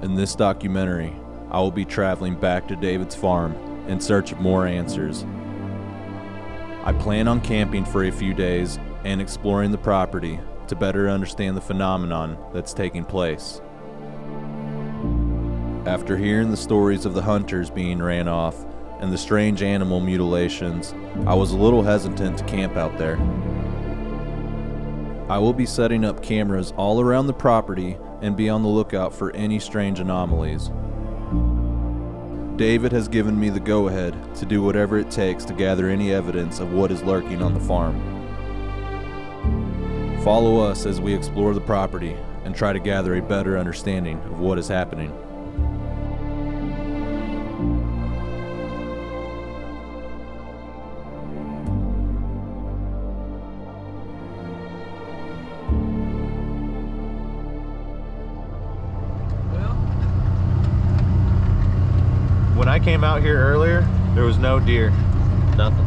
In this documentary, I will be traveling back to David's farm in search of more answers. I plan on camping for a few days and exploring the property to better understand the phenomenon that's taking place. After hearing the stories of the hunters being ran off and the strange animal mutilations, I was a little hesitant to camp out there. I will be setting up cameras all around the property and be on the lookout for any strange anomalies. David has given me the go-ahead to do whatever it takes to gather any evidence of what is lurking on the farm. Follow us as we explore the property and try to gather a better understanding of what is happening. When I came out here earlier, there was no deer, nothing.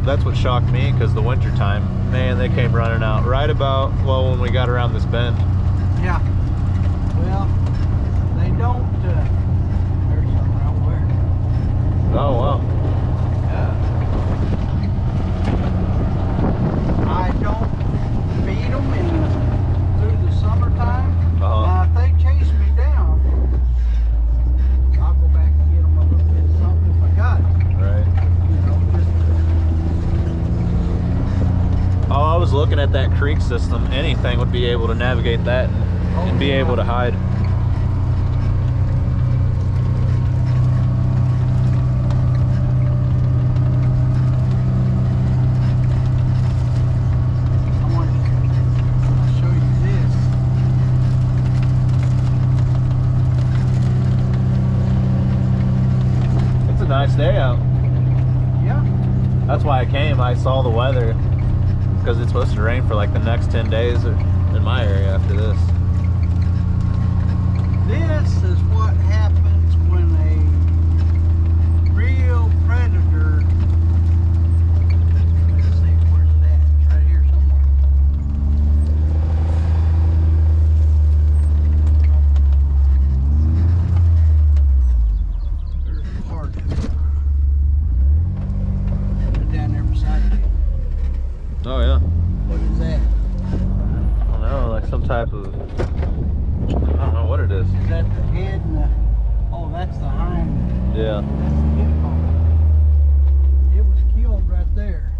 That's what shocked me, because the winter time, man, they came running out right about, well, when we got around this bend. Yeah. Well, they don't, there's something out there. Oh, wow. I don't feed them through the summertime. Now, if they chase me down, I'll go back and get them a little bit of something if I got it. Right. You know, just Oh, I was looking at that creek system. Anything would be able to navigate that and be able to hide. I'll show you this. It's a nice day out. Yeah. That's why I came. I saw the weather, because it's supposed to rain for like the next 10 days in my area after this. This is what happens when a real predator. Let's see, where's it at? It's right here somewhere. There's a part of it. It's down there beside you. Oh yeah. What is that? I don't know, like some type of, I don't know what it is. Is that the head and the, oh, that's the hind. Yeah. That's the hip bone. It was killed right there.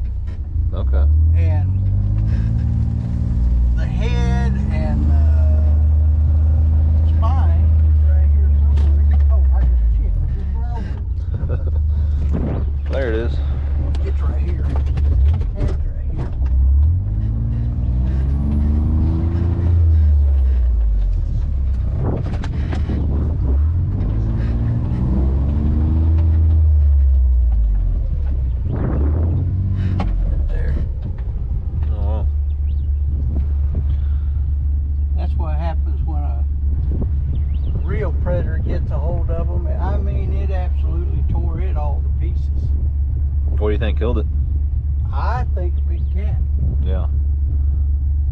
Okay. And the head and the spine is right here somewhere. Oh, I just checked. I just went over. There it is. It's right here. Head's right here. There. Oh, wow. That's what happens when a real predator gets a hold of them. I mean, it absolutely tore it all to pieces. What do you think killed it? I think a big cat. Yeah.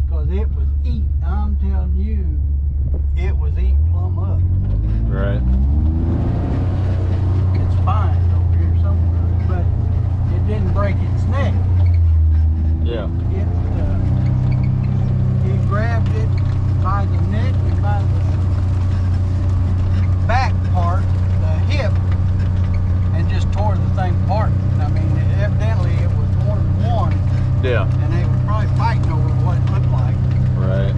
Because it was eating, I'm telling you, it was eating plumb up. Right. Its spine's over here somewhere, but it didn't break its neck. Yeah. He grabbed it by the neck and by the back part, the hip, and just tore the thing apart. I mean, evidently it was more than one, Yeah. and they were probably fighting over what it looked like. Right.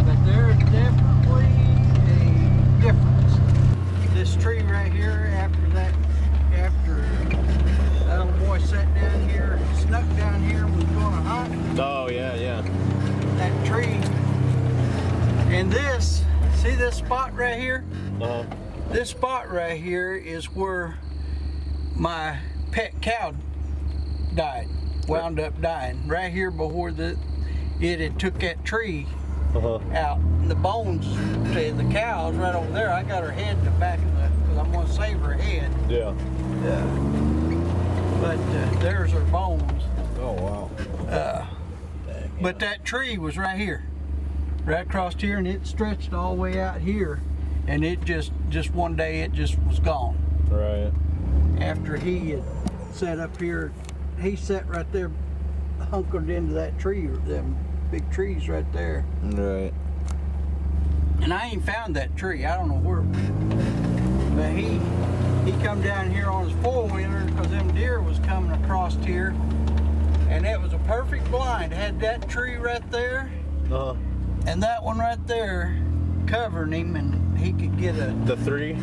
But there's definitely a difference. This tree right here, after that little boy sat down here, snuck down here, was going to hunt, Oh, yeah, yeah. that tree, and this, see this spot right here? Uh-huh. This spot right here is where my pet cow died, wound up dying. Right here before it had took that tree Uh-huh. out. And the bones to the cow's right over there. I got her head in the back of the, because I'm going to save her head. Yeah. But there's her bones. Oh, wow. But that tree was right here. right across here, and it stretched all the way out here, and it just one day it just was gone. Right. After he had sat up here, he sat right there, hunkered into that tree, or them big trees right there. Right. And I ain't found that tree. I don't know where it went. But he come down here on his four-wheeler because them deer was coming across here, and it was a perfect blind. It had that tree right there, and that one right there covering him, and he could get a... The three?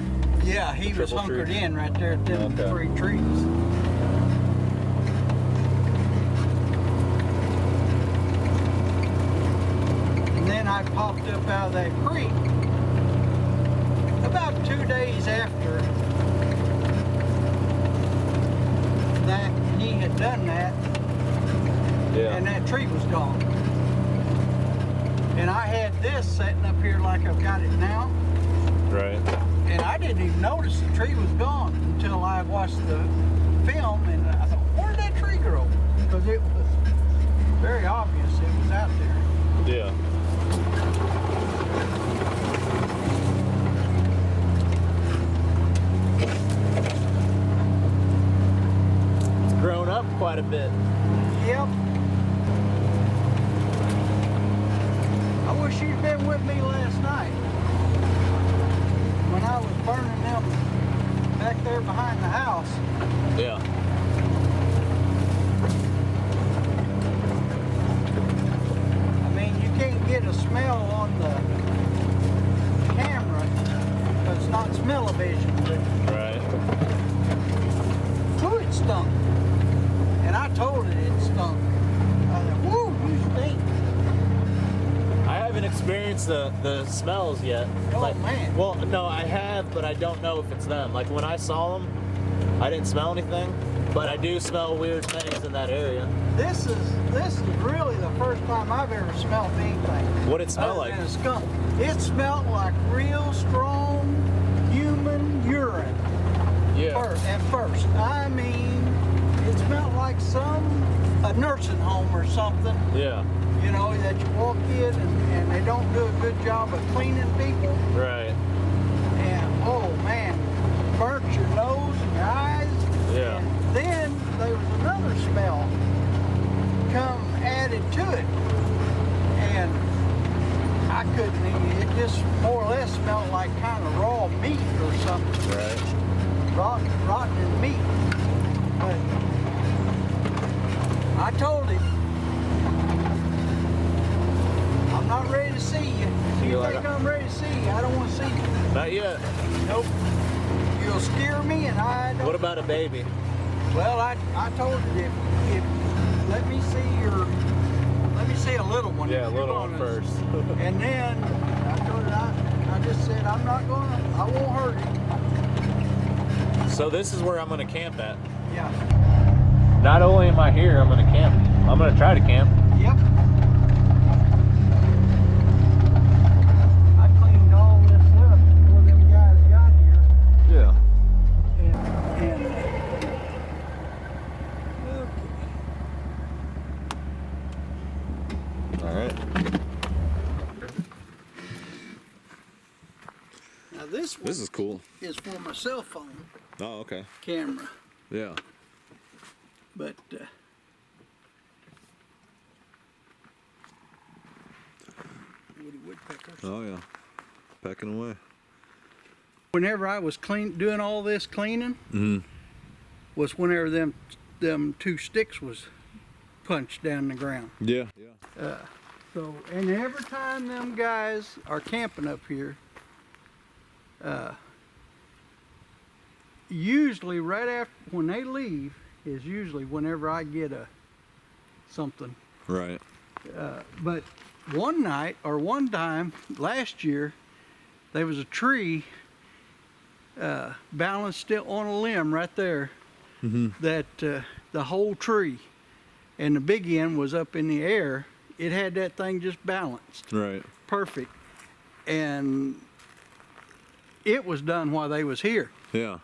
Yeah, he was hunkered tree. in right there at them three trees. And then I popped up out of that creek about 2 days after that he had done that, and that tree was gone. And I had this sitting up here like I've got it now. Right. And I didn't even notice the tree was gone until I watched the film, and I thought, where did that tree grow? Because it was very obvious it was out there. Yeah. It's grown up quite a bit. Yep. I wish you'd been with me last night when I was burning them back there behind the house. Yeah. I mean, you can't get a smell on the camera because it's not smell-o-vision, but Right. whew, it stunk. And I told it stunk. I said, whoo, you stink. I haven't experienced the smells yet. Oh, man. Well, no, I have, but I don't know if it's them. Like when I saw them, I didn't smell anything, but I do smell weird things in that area. This is really the first time I've ever smelled anything. What'd it smell other like? than a skunk. It smelled like real strong human urine. Yeah. At first. I mean, it smelled like a nursing home or something. Yeah. You know, that you walk in and they don't do a good job of cleaning people. Right. And oh man, burnt your nose and your eyes. Yeah. And then there was another smell come added to it. And I couldn't eat it. It just more or less smelled like kind of raw meat or something. Right. Rotten in meat. But I told him, I'm not ready to see you. If you think I'm ready to see you, I don't want to see you. Not yet. Nope. You'll scare me, and I don't. What about a baby? Well, I told you if let me see a little one. Yeah, a little one first. And then I told her I just said I won't hurt him. So this is where I'm gonna camp at. Yeah. Not only am I here, I'm gonna camp. I'm gonna try to camp. Yep. I cleaned all this up before them guys got here. Yeah. Okay. All right. Now this one is cool. is for my cell phone Oh, okay. camera, Yeah. but woody woodpeckers. Oh, yeah. Pecking away. Whenever I was doing all this cleaning, was whenever them two sticks was punched down the ground. Yeah. So, and every time them guys are camping up here, usually right after when they leave is usually whenever I get something. Right. But one time last year, there was a tree balanced still on a limb right there. That the whole tree, and the big end was up in the air. It had that thing just balanced. Right. Perfect. And it was done while they was here. Yeah.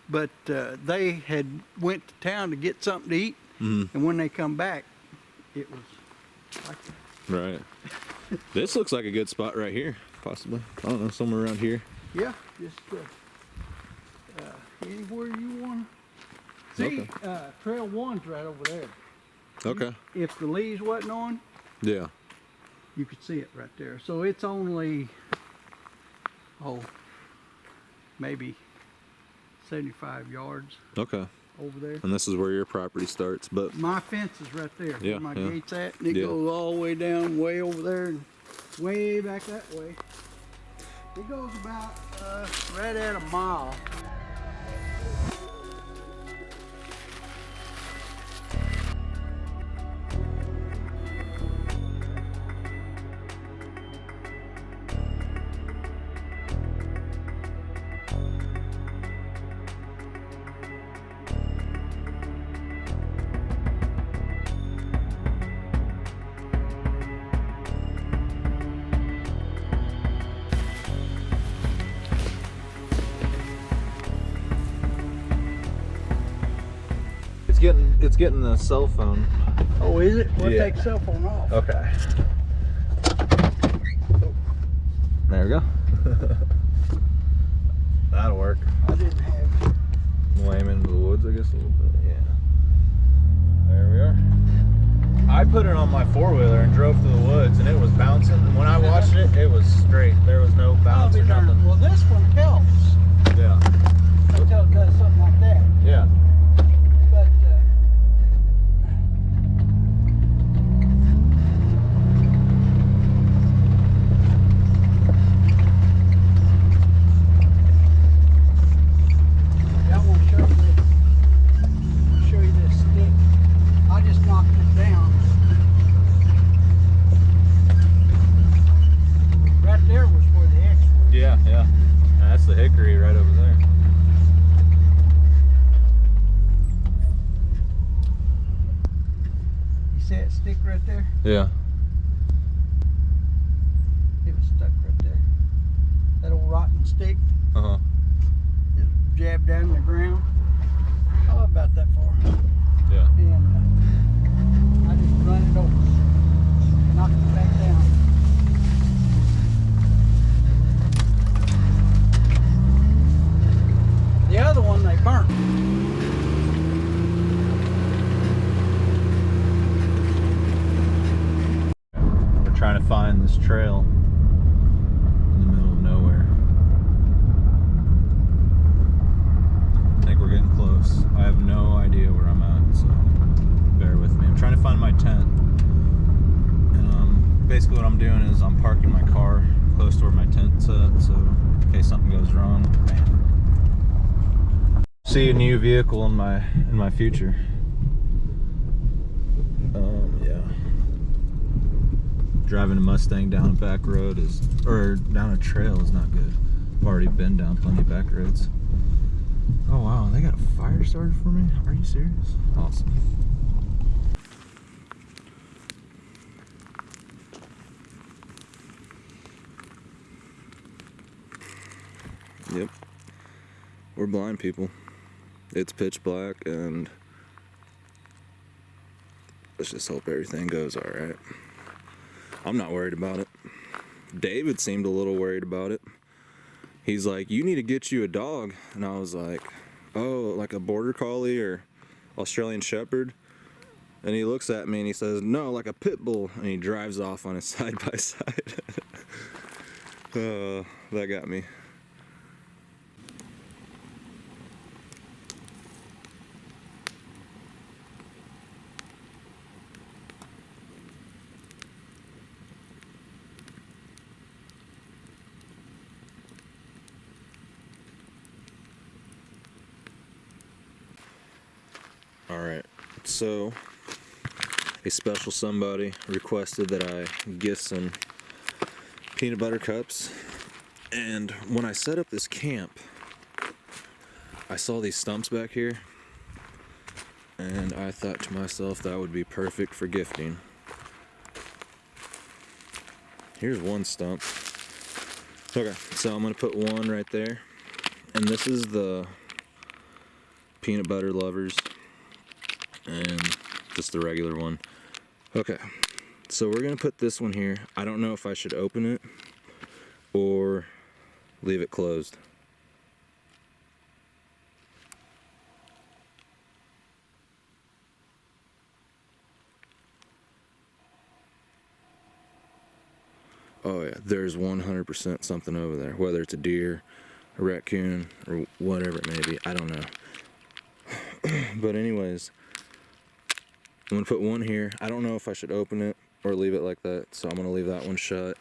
But they had went to town to get something to eat, and when they come back, it was like that. Right. This looks like a good spot right here, possibly. I don't know, somewhere around here. Yeah, just anywhere you want. See, trail 1's right over there. Okay. If the leaves wasn't on, Yeah. you could see it right there. So it's only, maybe 75 yards Okay. over there. And this is where your property starts, but My fence is right there, Yeah, where my yeah. gate's at, and it Yeah. goes all the way down, way over there, and way back that way. It goes about right at a mile. it's getting the cell phone. Oh, is it? We'll Yeah. take cell phone off. Okay. There we go. That'll work. I didn't have. Lame into the woods, I guess, a little bit. Yeah. There we are. I put it on my four-wheeler and drove through the woods, and it was bouncing. And when I watched it, it was straight. There was no bounce or nothing. Well, this one helps Yeah. until it does something like that. Yeah. But I want to show you this stick. I just knocked it down. Right there was where the X was. Yeah, yeah. And that's the hickory right over there. You see that stick right there? Yeah. It was stuck right there. That old rotten stick Uh-huh. just jabbed down in the ground. Oh, about that far. Yeah. And I just run it over, knocked it back down. The other one they burnt. We're trying to find this trail in the middle of nowhere. I think we're getting close. I have no idea where I'm at, so bear with me. I'm trying to find my tent. And basically what I'm doing is I'm parking my car close to where my tent's at, so in case something goes wrong. Man. See a new vehicle in my future. Yeah. Driving a Mustang down a back road or down a trail is not good. I've already been down plenty of back roads. Oh wow, they got a fire started for me? Are you serious? Awesome. Yep. We're blind people. It's pitch black, and let's just hope everything goes alright. I'm not worried about it. David seemed a little worried about it. He's like, you need to get you a dog. And I was like, oh, like a border collie or Australian shepherd? And he looks at me and he says, no, like a pit bull. And he drives off on his side by side. That got me. Alright, so a special somebody requested that I get some peanut butter cups, and when I set up this camp I saw these stumps back here and I thought to myself that would be perfect for gifting. Here's one stump. Okay, so I'm gonna put one right there, and this is the peanut butter lovers and just the regular one. Okay, So we're gonna put this one here. I don't know if I should open it or leave it closed. Oh yeah, there's 100% something over there, whether it's a deer, a raccoon, or whatever it may be. I don't know. But anyways, I'm gonna put one here. I don't know if I should open it or leave it like that, so I'm gonna leave that one shut.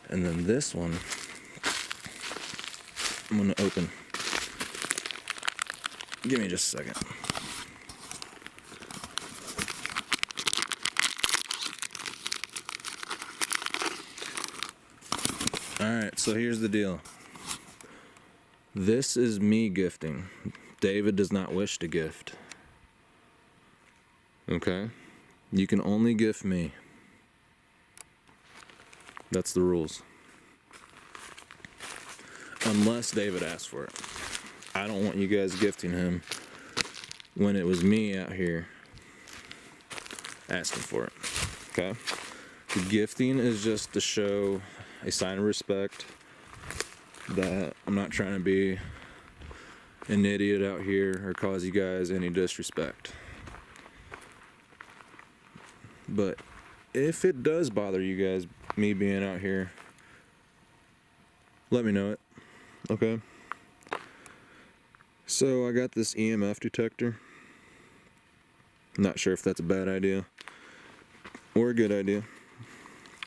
And then this one, I'm gonna open. Give me just a second. Alright, so here's the deal. This is me gifting. David does not wish to gift. Okay? You can only gift me. That's the rules. Unless David asks for it. I don't want you guys gifting him when it was me out here asking for it. Okay? The gifting is just to show a sign of respect that I'm not trying to be an idiot out here or cause you guys any disrespect. But if it does bother you guys, me being out here, let me know it. Okay? So I got this EMF detector. Not sure if that's a bad idea or a good idea,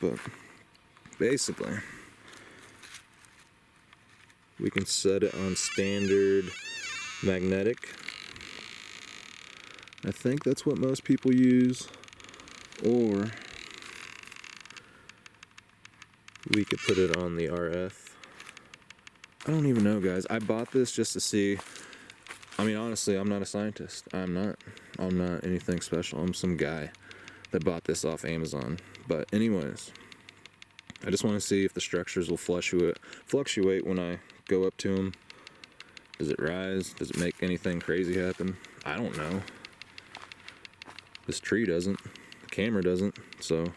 but basically we can set it on standard magnetic. I think that's what most people use, or we could put it on the RF. I don't even know, guys. I bought this just to see. I mean, honestly, I'm not a scientist. I'm not anything special. I'm some guy that bought this off Amazon. But anyways, I just want to see if the structures will fluctuate when I go up to them. Does it rise? Does it make anything crazy happen? I don't know. This tree doesn't. The camera doesn't. So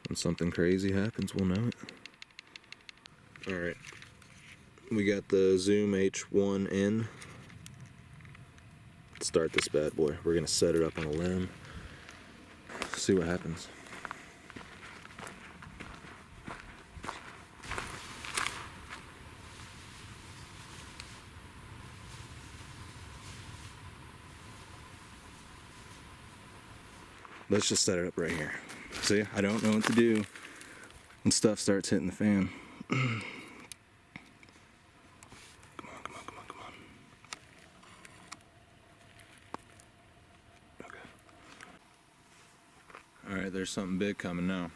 when something crazy happens, we'll know it. Alright. We got the Zoom H1N. Let's start this bad boy. We're going to set it up on a limb. See what happens. Let's just set it up right here. See, I don't know what to do when stuff starts hitting the fan. Come on. Okay. Alright, there's something big coming now.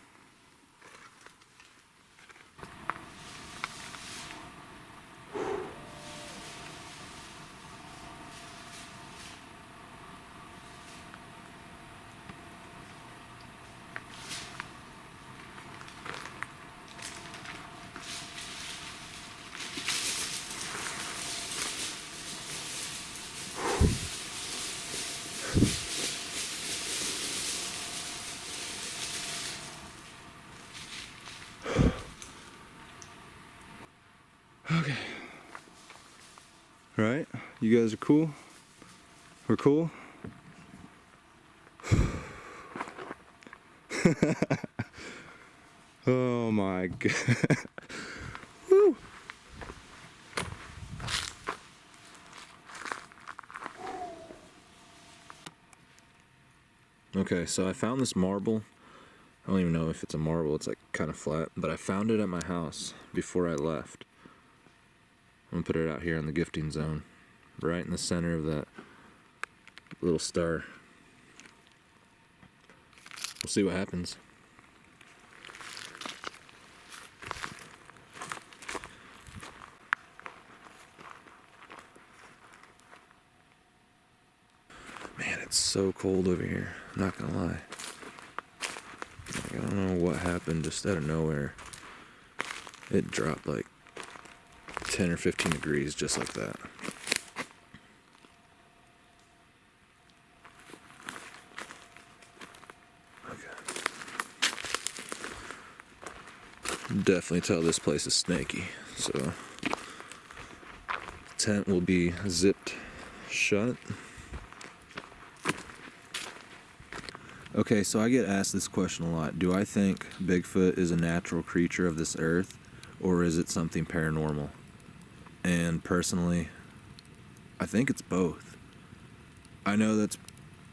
Okay. Right? You guys are cool? We're cool? Oh my god. Woo! Okay, so I found this marble. I don't even know if it's a marble, it's like kind of flat, but I found it at my house before I left. I'm gonna put it out here in the gifting zone, right in the center of that little star. We'll see what happens. Man, it's so cold over here. I'm not gonna lie. Like, I don't know what happened just out of nowhere. It dropped like 10 or 15 degrees just like that. Definitely tell this place is snaky, so tent will be zipped shut. Okay, so I get asked this question a lot. Do I think Bigfoot is a natural creature of this earth, or is it something paranormal? And personally, I think it's both. I know that's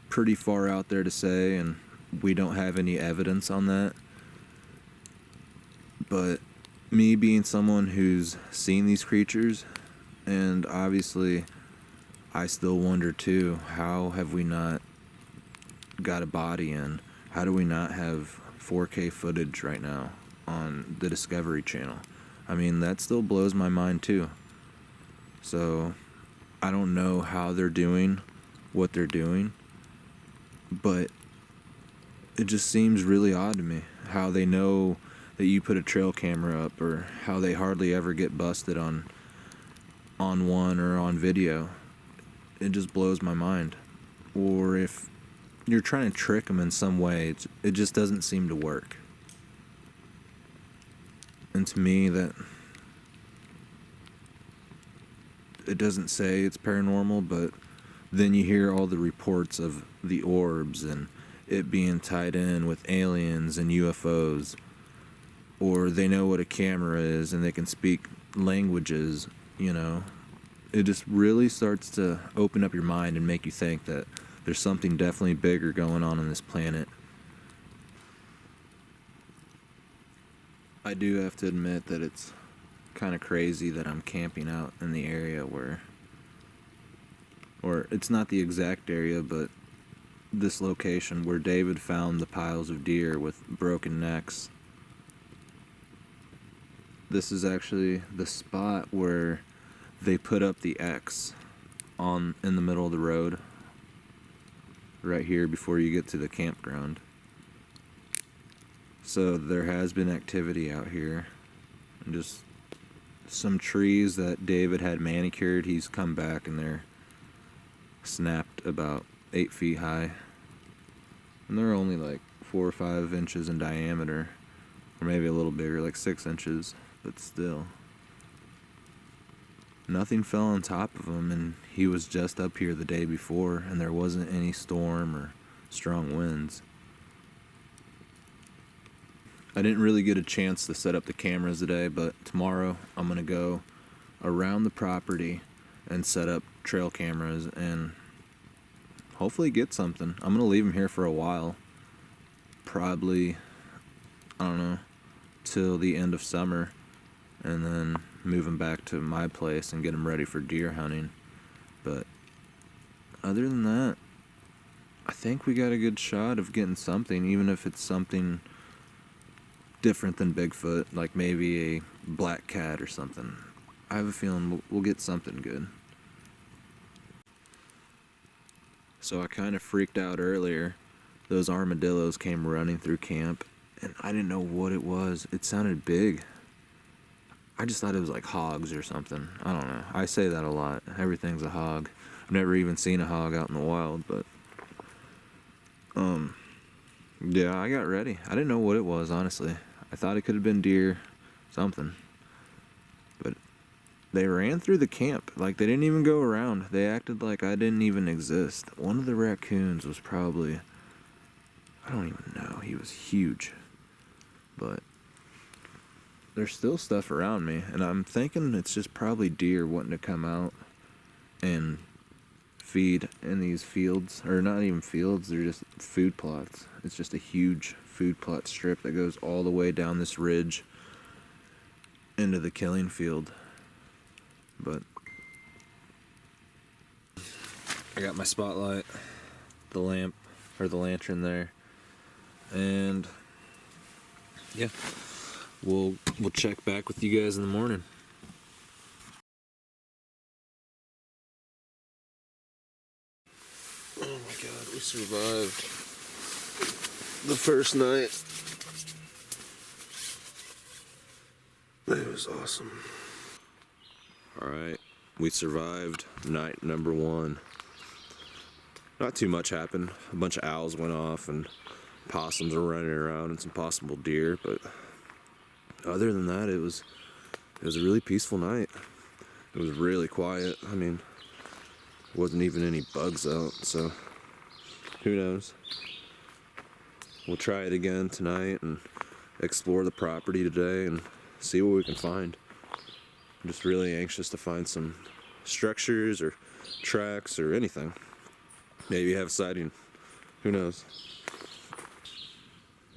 pretty far out there to say, and we don't have any evidence on that. But me being someone who's seen these creatures, and obviously I still wonder too, how have we not got a body in? How do we not have 4K footage right now on the Discovery Channel? I mean, that still blows my mind too. So I don't know how they're doing what they're doing, but it just seems really odd to me how they know that you put a trail camera up, or how they hardly ever get busted on one or on video. It just blows my mind. Or if you're trying to trick them in some way, it just doesn't seem to work. And to me, that it doesn't say it's paranormal, but then you hear all the reports of the orbs and it being tied in with aliens and UFOs, or they know what a camera is and they can speak languages, you know. It just really starts to open up your mind and make you think that there's something definitely bigger going on this planet. I do have to admit that it's kind of crazy that I'm camping out in the area where, or it's not the exact area, but this location where David found the piles of deer with broken necks. This is actually the spot where they put up the X in the middle of the road, right here before you get to the campground. So there has been activity out here, and just some trees that David had manicured, he's come back and they're snapped about 8 feet high, and they're only like 4 or 5 inches in diameter, or maybe a little bigger, like 6 inches, but still. Nothing fell on top of him, and he was just up here the day before, and there wasn't any storm or strong winds. I didn't really get a chance to set up the cameras today, but tomorrow I'm going to go around the property and set up trail cameras and hopefully get something. I'm going to leave them here for a while. Probably, I don't know, till the end of summer, and then move them back to my place and get them ready for deer hunting. But other than that, I think we got a good shot of getting something, even if it's something different than Bigfoot, like maybe a black cat or something. I have a feeling we'll get something good. So I kind of freaked out earlier. Those armadillos came running through camp, and I didn't know what it was. It sounded big. I just thought it was like hogs or something. I don't know. I say that a lot. Everything's a hog. I've never even seen a hog out in the wild, but yeah, I got ready. I didn't know what it was, honestly. I thought it could have been deer, something. But they ran through the camp. Like, they didn't even go around. They acted like I didn't even exist. One of the raccoons was probably, I don't even know. He was huge. But there's still stuff around me, and I'm thinking it's just probably deer wanting to come out and feed in these fields, or not even fields, they're just food plots. It's just a huge food plot strip that goes all the way down this ridge into the killing field. But I got my spotlight, the lamp, or the lantern there, and yeah, we'll check back with you guys in the morning. Oh my god, we survived the first night. It was awesome. Alright, we survived night number 1. Not too much happened. A bunch of owls went off and possums were running around and some possible deer, but other than that, it was a really peaceful night. It was really quiet. I mean, wasn't even any bugs out, so who knows? We'll try it again tonight and explore the property today and see what we can find. I'm just really anxious to find some structures or tracks or anything. Maybe have a sighting. Who knows?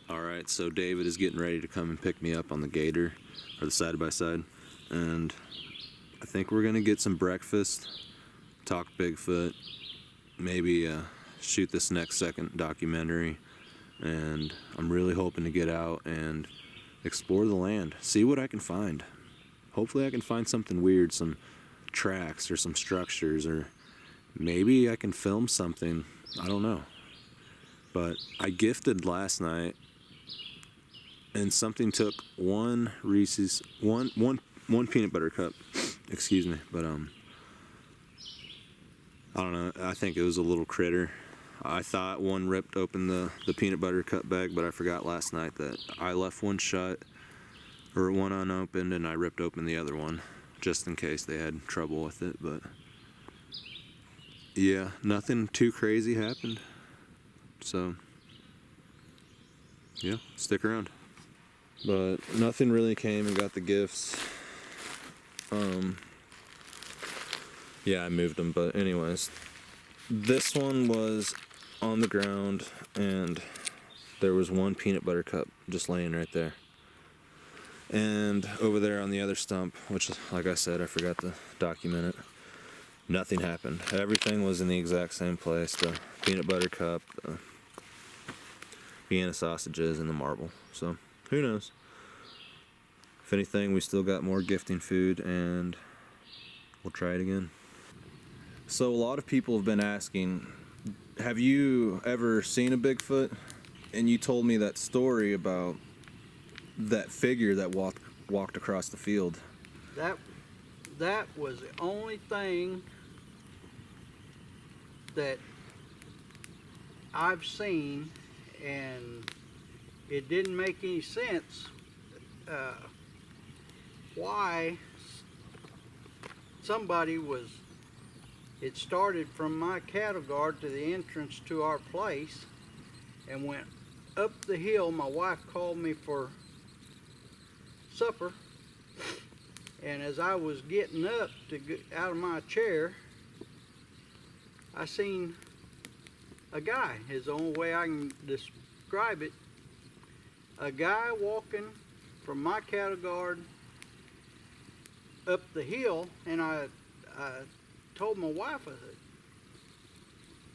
Alright, so David is getting ready to come and pick me up on the gator, or the side-by-side, and I think we're gonna get some breakfast, talk Bigfoot, maybe shoot this next second documentary, and I'm really hoping to get out and explore the land, see what I can find. Hopefully I can find something weird, some tracks or some structures, or maybe I can film something, I don't know. But I gifted last night, and something took one Reese's, one peanut butter cup, excuse me, but I don't know, I think it was a little critter. I thought one ripped open the peanut butter cup bag, but I forgot last night that I left one shut, or one unopened, and I ripped open the other one, just in case they had trouble with it. But yeah, nothing too crazy happened, so yeah, stick around. But nothing really came and got the gifts. Yeah, I moved them, but anyways, this one was on the ground, and there was one peanut butter cup just laying right there. And over there on the other stump, which, like I said, I forgot to document it, nothing happened. Everything was in the exact same place. The peanut butter cup, the Vienna sausages, and the marble. So, who knows? If anything, we still got more gifting food, and we'll try it again. So, a lot of people have been asking, have you ever seen a Bigfoot? And you told me that story about that figure that walked across the field. That was the only thing that I've seen, and it didn't make any sense why somebody was. It started from my cattle guard to the entrance to our place and went up the hill. My wife called me for supper, and as I was getting up to get out of my chair, I seen a guy. Is the only way I can describe it. A guy walking from my cattle guard up the hill, and I told my wife, I said,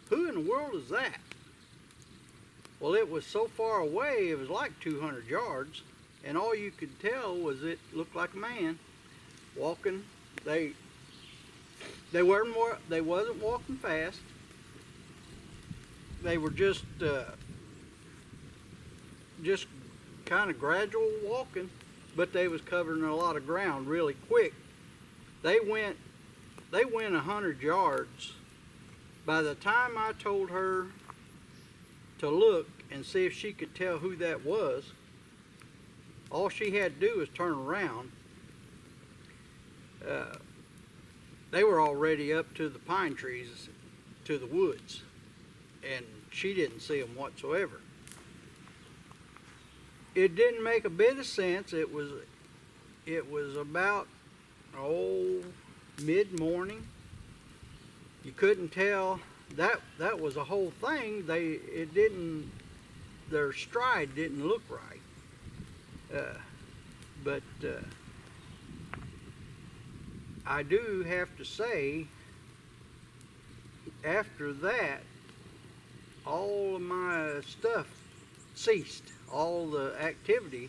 "Who in the world is that?" Well, it was so far away, it was like 200 yards, and all you could tell was it looked like a man walking. They wasn't walking fast. They were just kind of gradual walking, but they was covering a lot of ground really quick. They went 100 yards. By the time I told her to look and see if she could tell who that was, all she had to do was turn around. They were already up to the pine trees, to the woods, and she didn't see them whatsoever. It didn't make a bit of sense. It was about mid-morning. You couldn't tell. That was a whole thing. Their stride didn't look right. But I do have to say, after that, all of my stuff ceased. All the activity,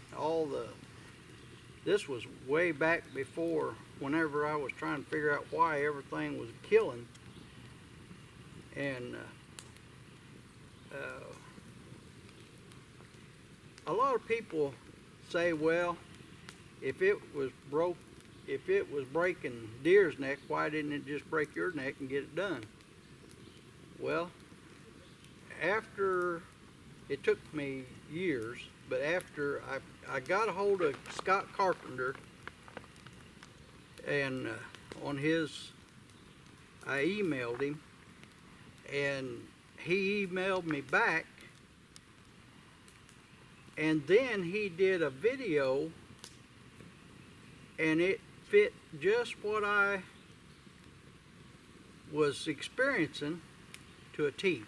this was way back before, whenever I was trying to figure out why everything was killing. And a lot of people say, well, if it was breaking deer's neck, why didn't it just break your neck and get it done? Well, after it took me years, but after I got a hold of Scott Carpenter, and on his, I emailed him, and he emailed me back, and then he did a video, and it fit just what I was experiencing to a T.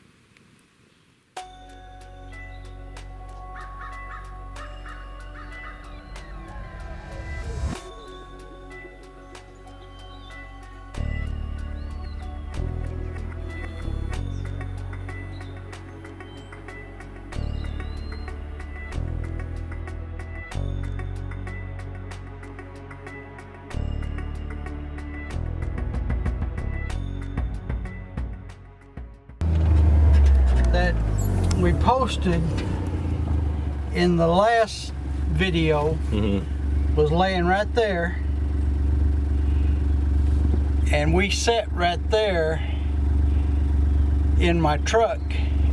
That we posted in the last video was laying right there, and we sat right there in my truck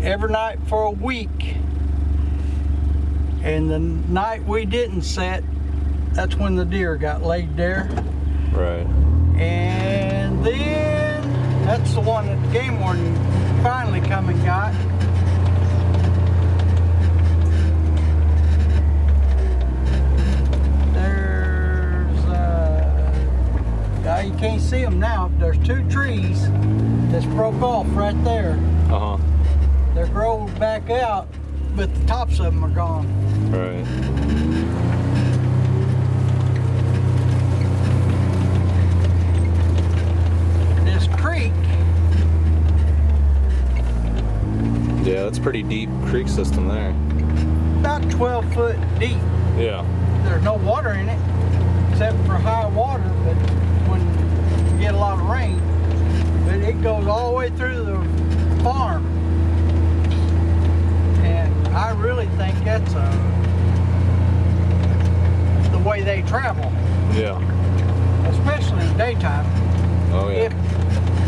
every night for a week, and the night we didn't sit, that's when the deer got laid there. Right. And then that's the one that the game warden finally come and got. There's you can't see them now. There's 2 trees that's broke off right there. They're grown back out, but the tops of them are gone. Right. This creek, Yeah, that's pretty deep creek system there. about 12 foot deep. Yeah. There's no water in it except for high water, but when you get a lot of rain, but it goes all the way through the farm, and I really think that's the way they travel, Yeah. especially in daytime. Oh yeah.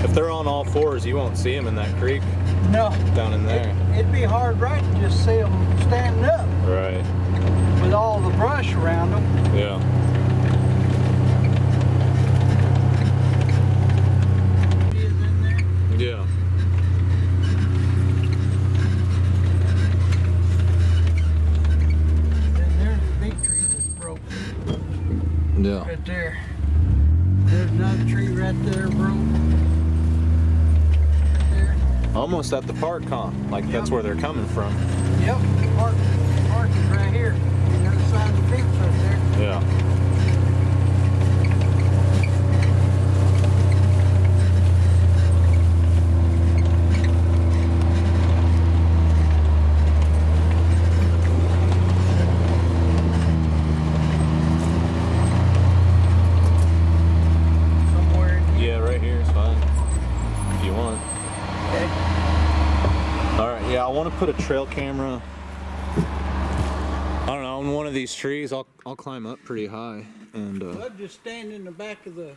If they're on all fours, you won't see them in that creek No, down in there. it'd be hard, right, to just see them standing up Right. with all the brush around them. Yeah. Yeah. And there's a big tree that's broke Yeah. right there. There's another tree right there broke. Right there. Almost at the park, huh? Like that's where they're coming from. Yep, park is right here. On the other side of the fence right there. Yeah. Somewhere in here. Yeah, right here is fine. If you want. Okay. All right. Yeah, I want to put a trail camera. I don't know, on one of these trees. I'll climb up pretty high and. I'd just stand in the back of the.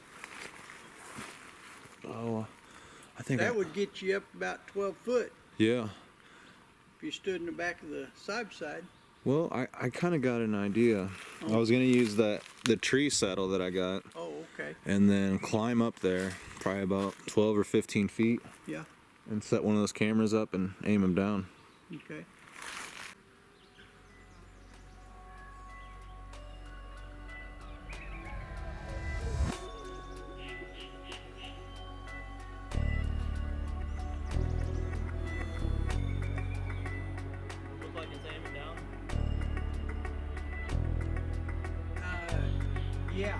Oh, I think That would get you up about 12 foot Yeah. if you stood in the back of the side. Well, I kind of got an idea. I was gonna use the tree saddle that I got, Oh, okay. and then climb up there, probably about 12 or 15 feet, Yeah. and set one of those cameras up and aim them down. Okay. Look like it's aiming down. Yeah.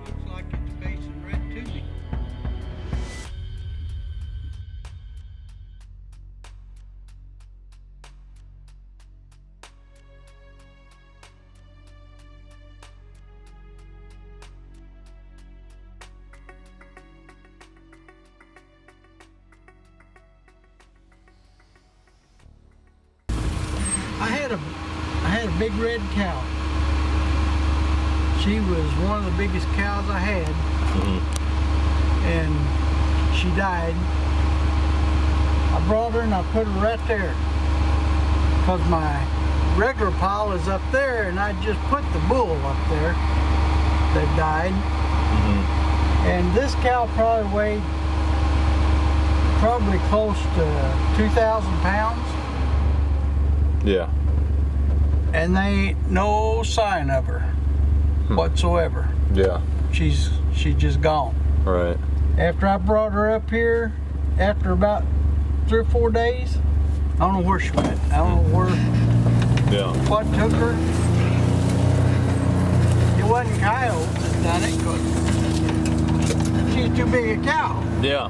Looks like it's facing right to me. I had a big red cow. She was one of the biggest cows I had, and she died. I brought her and I put her right there, because my regular pile is up there, and I just put the bull up there that died. And this cow probably weighed close to 2,000 pounds. Yeah. And they ain't no sign of her whatsoever. Yeah. She's just gone. Right. After I brought her up here, after about 3 or 4 days, I don't know where she went. I don't know what took her. It wasn't coyotes that done it, 'cause she's too big a cow. Yeah.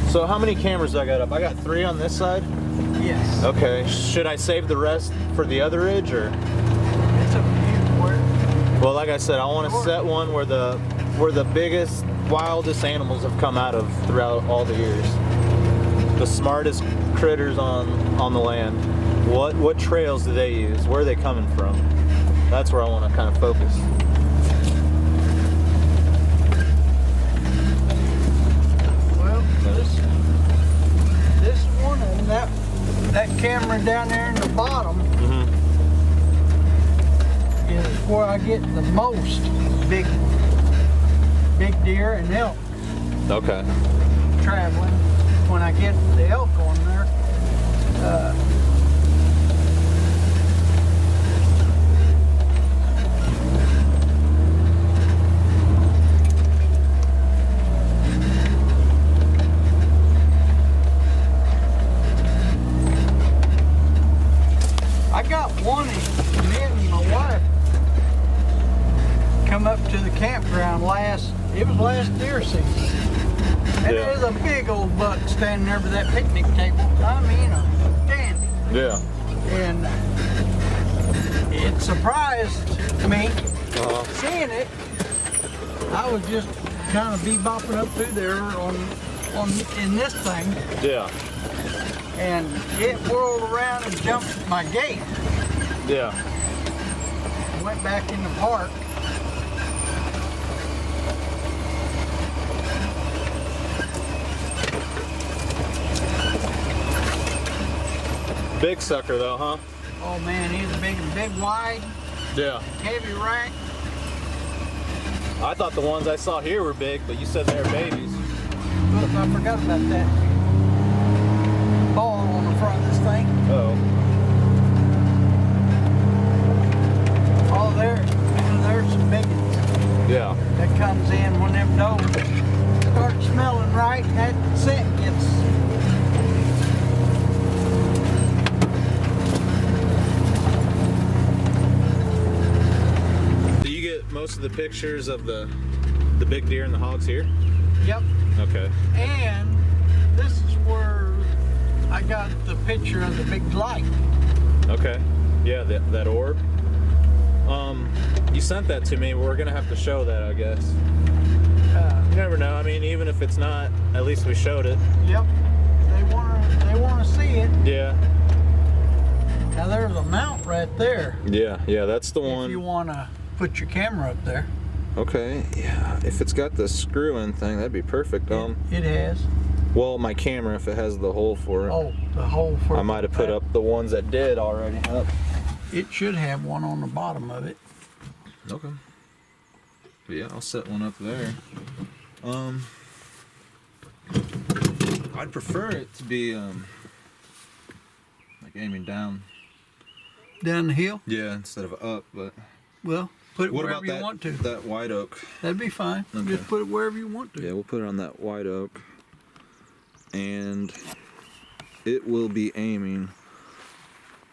So how many cameras I got up? I got 3 on this side. Yes. Okay. Should I save the rest for the other ridge, or? It's up to you. Where? Well, like I said, I want to set one where the biggest, wildest animals have come out of throughout all the years. The smartest critters on the land. What trails do they use? Where are they coming from? That's where I want to kind of focus. Well, this one and that camera down there in the bottom is where I get the most big deer and elk. Okay. Traveling. When I get the elk on there, I got one. Me and my wife come up to the campground last deer season. And there's a big old buck standing there by that picnic table. I mean, a dandy. Yeah. And it surprised me seeing it. I was just kind of bebopping up through there in this thing. Yeah. And it whirled around and jumped my gate. Yeah. Went back in the park. Big sucker though, huh? Oh man, he's a big wide, Yeah. heavy rack. I thought the ones I saw here were big, but you said they were babies. Look, I forgot about that ball on the front of this thing. Oh. Oh, there's some big ones Yeah. that comes in when them dogs start smelling right, and that scent gets. Do you get most of the pictures of the big deer and the hogs here? Yep. Okay. And this is where I got the picture of the big light. Okay. Yeah, that orb. You sent that to me. We're gonna have to show that, I guess. You never know. I mean, even if it's not, at least we showed it. Yep. They wanna see it. Yeah. Now there's a mount right there. Yeah. That's the one. If you wanna put your camera up there. Okay. Yeah. If it's got the screw-in thing, that'd be perfect. It has. Well, my camera, if it has the hole for it. Oh, the hole for. I might have put up the ones that did already. Up. It should have one on the bottom of it. Okay. But yeah, I'll set one up there. I'd prefer it to be like aiming down. Down the hill? Yeah, instead of up, but Well, put it what wherever about you that, want to. that white oak? That'd be fine. Okay. Just put it wherever you want to. Yeah, we'll put it on that white oak. And it will be aiming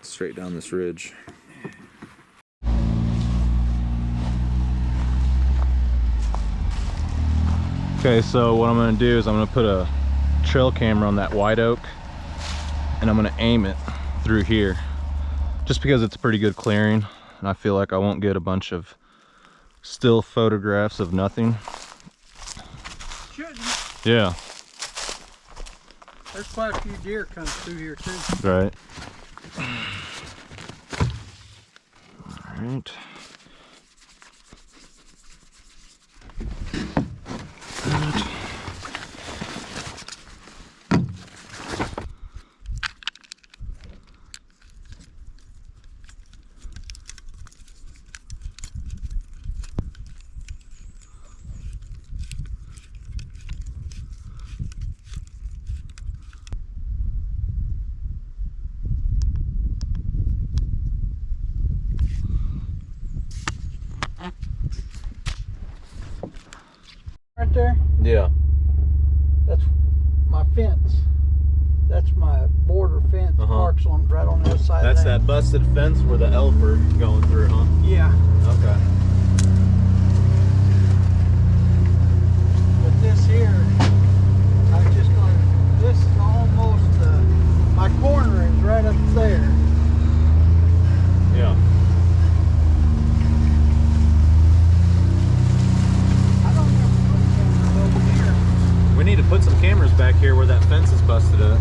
straight down this ridge. Okay, so what I'm gonna do is I'm gonna put a trail camera on that white oak and I'm gonna aim it through here just because it's a pretty good clearing and I feel like I won't get a bunch of still photographs of nothing. Shouldn't. Yeah. There's quite a few deer come through here too. Right. right. Right there, Yeah. that's my fence. That's my border fence. Parks on right on the other side. That's of that busted fence where the elk were going through, huh? Yeah. Okay. But this here, I just gonna. This is almost my corner is right up there. Yeah. I don't know if over here. We need to put some cameras back here where that fence is busted at.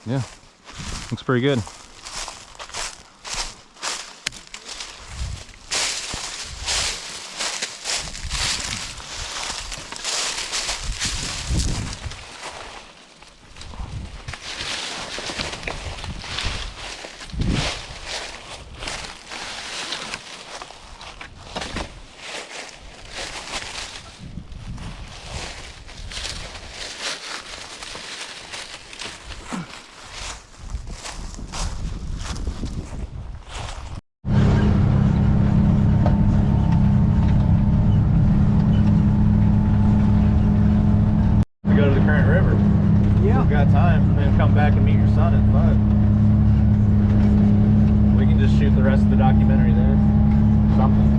Yeah, looks pretty good. We go to the current river. Yeah. We've got time, and then come back and meet your son at 5. We can just shoot the rest of the documentary there. Something.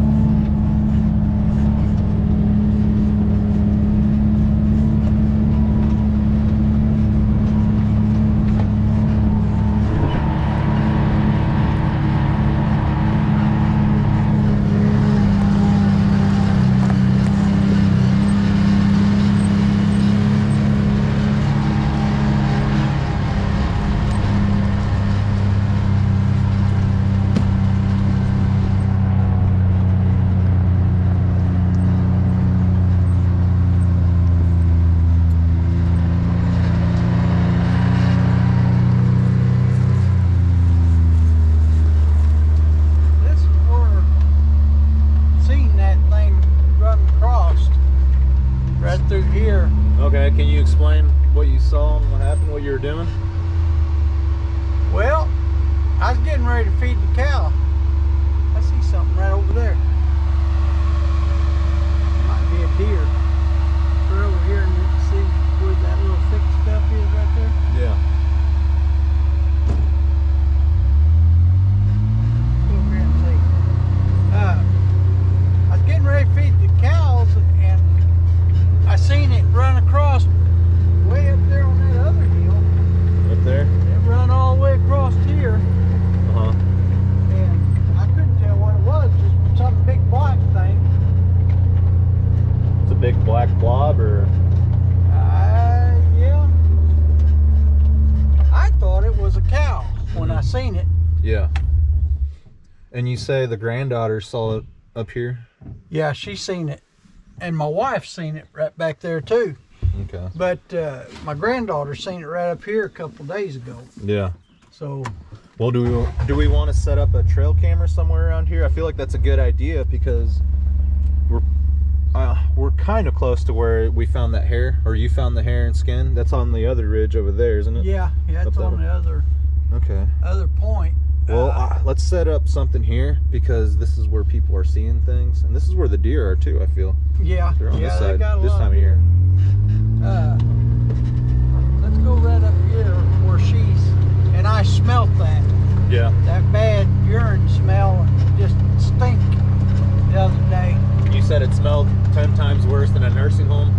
through here. Okay, can you explain what you saw and what happened, what you were doing? Well, I was getting ready to feed the cow. I see something right over there. Might be a deer. We're over here and you can see where that little thick stuff is right there. Yeah. Go over here and see. I was getting ready to feed the cows and I seen it run across way up there on that other hill. Up there? It run all the way across here. Uh-huh. And I couldn't tell what it was, just some big black thing. It's a big black blob, or? Yeah. I thought it was a cow when I seen it. Yeah. And you say the granddaughter saw it up here? Yeah, she seen it. And my wife seen it right back there too. Okay. But my granddaughter seen it right up here a couple days ago. Yeah. So Well, do we want to set up a trail camera somewhere around here? I feel like that's a good idea because we're kind of close to where we found that hair, or you found the hair and skin. That's on the other ridge over there, isn't it? Yeah, it's on the other point. Well, let's set up something here because this is where people are seeing things, and this is where the deer are too. I feel. Yeah, they're on this they side got a this lot time of year. Let's go right up here where she's, and I smelt that. Yeah. That bad urine smell, just stink the other day. You said it smelled 10 times worse than a nursing home?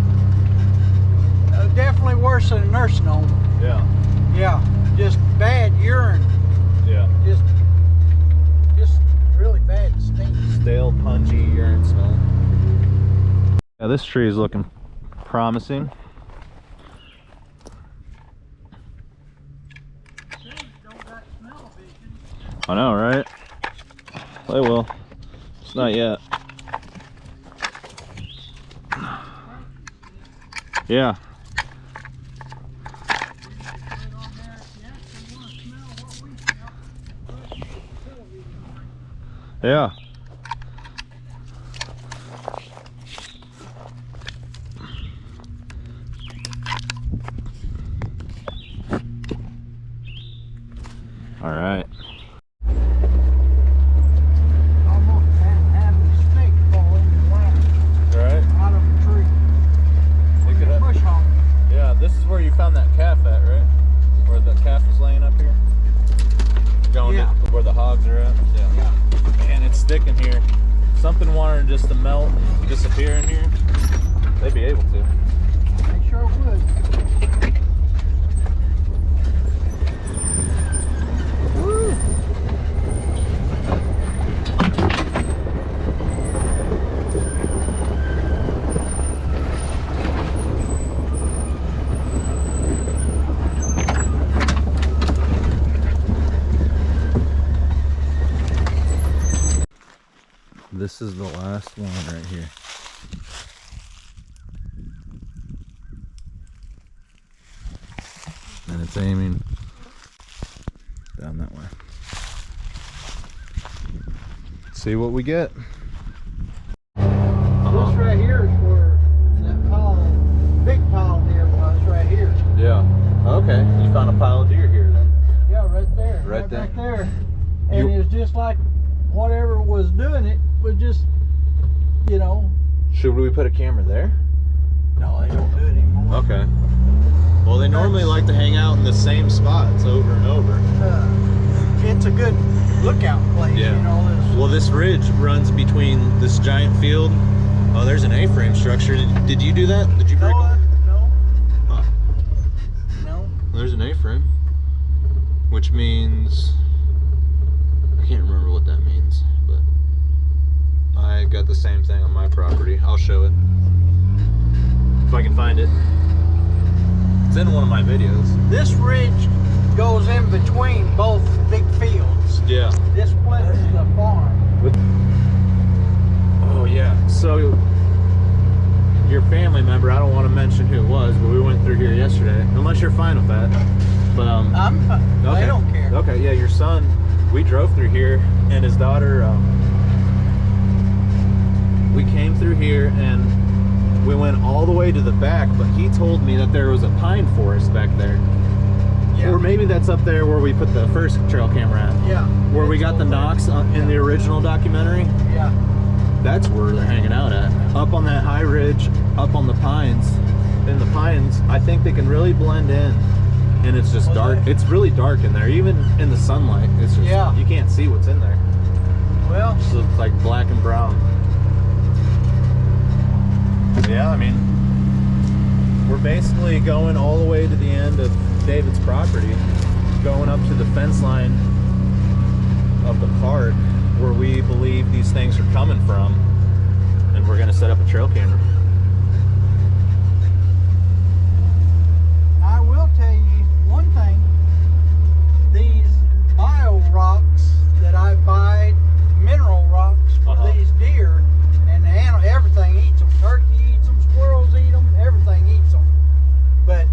Definitely worse than a nursing home. Yeah. Yeah, just bad urine. Yeah. Just really bad stink. Stale, punchy urine smell. Yeah, this tree is looking promising. I know, right? They will. It's not yet. Yeah. Yeah. All right. Almost had a snake fall in the ladder. Right. Out of a tree. Look at that. Bush hog. Yeah, this is where you found that calf at, right? Where the calf was laying up here? Going Yeah. to where the hogs are at? Yeah. Man, it's sticking here. Something wanted just to melt and disappear in here. They'd be able to. They sure would. Woo! This is the last one right here. And it's aiming down that way. See what we get. This right here is where that big pile of deer was right here. Yeah. Okay. You found a pile of deer here then. Yeah, right there. Right there. Back there. And it's just like whatever was doing it was just, you know. Should we put a camera there? No, they don't do it anymore. Okay. Well, they normally like to hang out in the same spots over and over. It's a good lookout place, Yeah. you know. Well, this ridge runs between this giant field. Oh, there's an A-frame structure. Did you do that? Did you break it? No. Huh. No. There's an A-frame, which means I can't remember what that means, but I got the same thing on my property. I'll show it if I can find it. It's in one of my videos. This ridge goes in between both big fields. Yeah. This splits the farm. Oh yeah. So your family member, I don't want to mention who it was, but we went through here yesterday. Unless you're fine with that. But I'm fine. okay. I don't care. Okay, yeah, your son, we drove through here, and his daughter, we came through here and we went all the way to the back, but he told me that there was a pine forest back there. Yeah. Or maybe that's up there where we put the first trail camera at. Yeah. Where we got the knocks in the original documentary. Yeah. That's where they're hanging out at. Up on that high ridge, up on the pines. And the pines, I think they can really blend in. And it's just dark. It's really dark in there. Even in the sunlight, it's just, you can't see what's in there. Well, It looks like black and brown. Yeah, I mean, we're basically going all the way to the end of David's property, going up to the fence line of the park where we believe these things are coming from, and we're going to set up a trail camera. I will tell you one thing. These bio rocks that I buy, mineral rocks for these deer, and the animal, everything eats them. Turkey eats them, squirrels eat them, everything eats them. But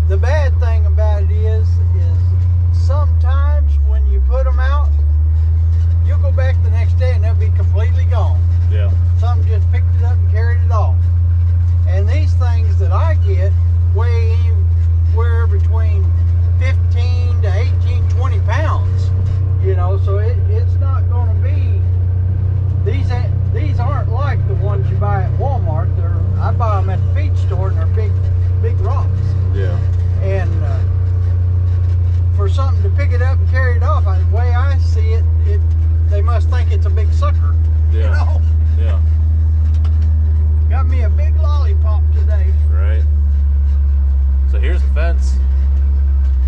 the bad thing about it is sometimes when so it's not going to be, these aren't like the ones you buy at Walmart. I buy them at the feed store, and they're big rocks. Yeah. And for something to pick it up and carry it off, the way I see it, they must think it's a big sucker. Yeah. You know? Yeah. Got me a big lollipop today. Right. So here's the fence.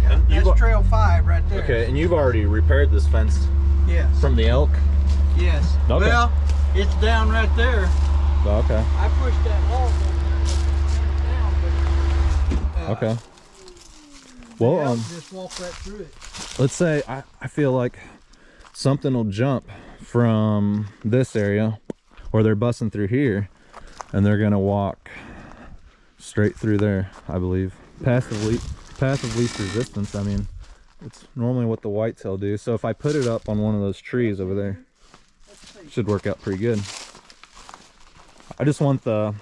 Yeah, And that's trail 5 right there. Okay, and you've already repaired this fence Yes. from the elk? Yes. Okay. Well, it's down right there. Oh, okay. I pushed that log over there, down, but Okay. Well, the elk just walk right through it. let's say I feel like something will jump from this area, or they're busting through here, and they're gonna walk straight through there, I believe. Passive least resistance. I mean, it's normally what the whitetail do. So if I put it up on one of those trees over there, should work out pretty good. I just want the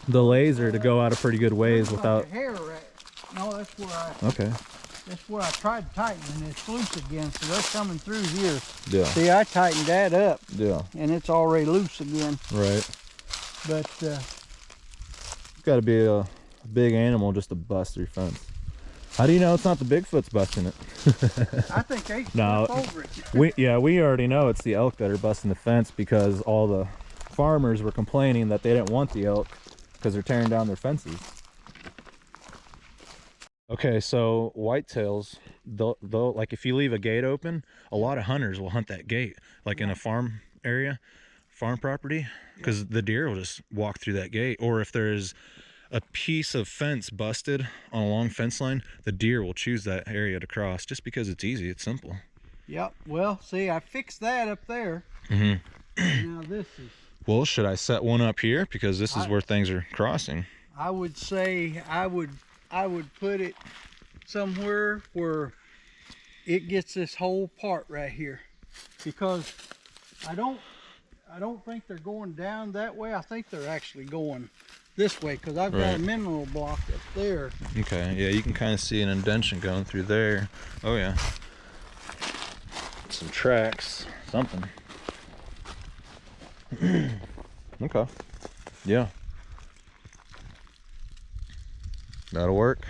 laser to go out a pretty good ways without. Hair right. No, that's where I tried to tighten, and it's loose again. So they're coming through here. Yeah. See, I tightened that up. Yeah. And it's already loose again. Right. But It's got to be a big animal just to bust through fence. How do you know it's not the Bigfoot's busting it? I think they No, over it. we already know it's the elk that are busting the fence, because all the farmers were complaining that they didn't want the elk because they're tearing down their fences. Okay, so whitetails, they'll like, if you leave a gate open, a lot of hunters will hunt that gate, like in a farm area, farm property, because the deer will just walk through that gate. Or if there's a piece of fence busted on a long fence line, the deer will choose that area to cross just because it's easy, it's simple. Yep. Well, see, I fixed that up there. Mm-hmm. Now this is. Well, should I set one up here, because this is where things are crossing? I would say I would put it somewhere where it gets this whole part right here, because I don't think they're going down that way. I think they're actually going this way, because I've got a mineral block up there. Okay, yeah, you can kind of see an indention going through there. Oh yeah, some tracks, something. Okay, yeah, that'll work.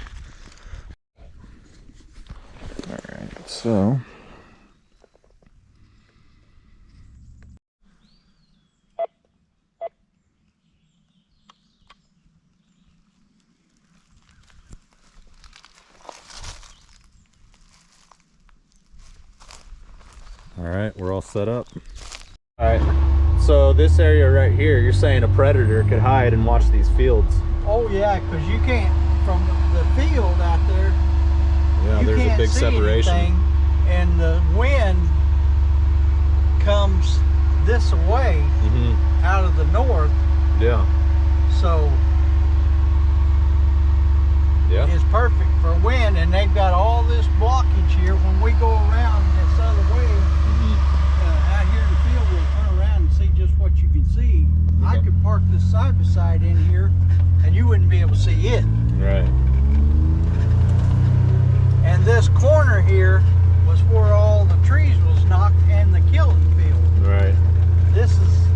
All right, so all right, we're all set up. All right, so this area right here, you're saying a predator could hide and watch these fields? Oh yeah, because you can't, from the field out there, Yeah, you there's can't a big see separation. anything, and the wind comes this way out of the north. Yeah. So Yeah. it's perfect for wind, and they've got all this blockage here. When we go around this other way, out here in the field, we'll turn around and see just what you can see. I could park this side by side in here, and you wouldn't be able to see it. Right. And this corner here was where all the trees was knocked and the killing field. Right. This is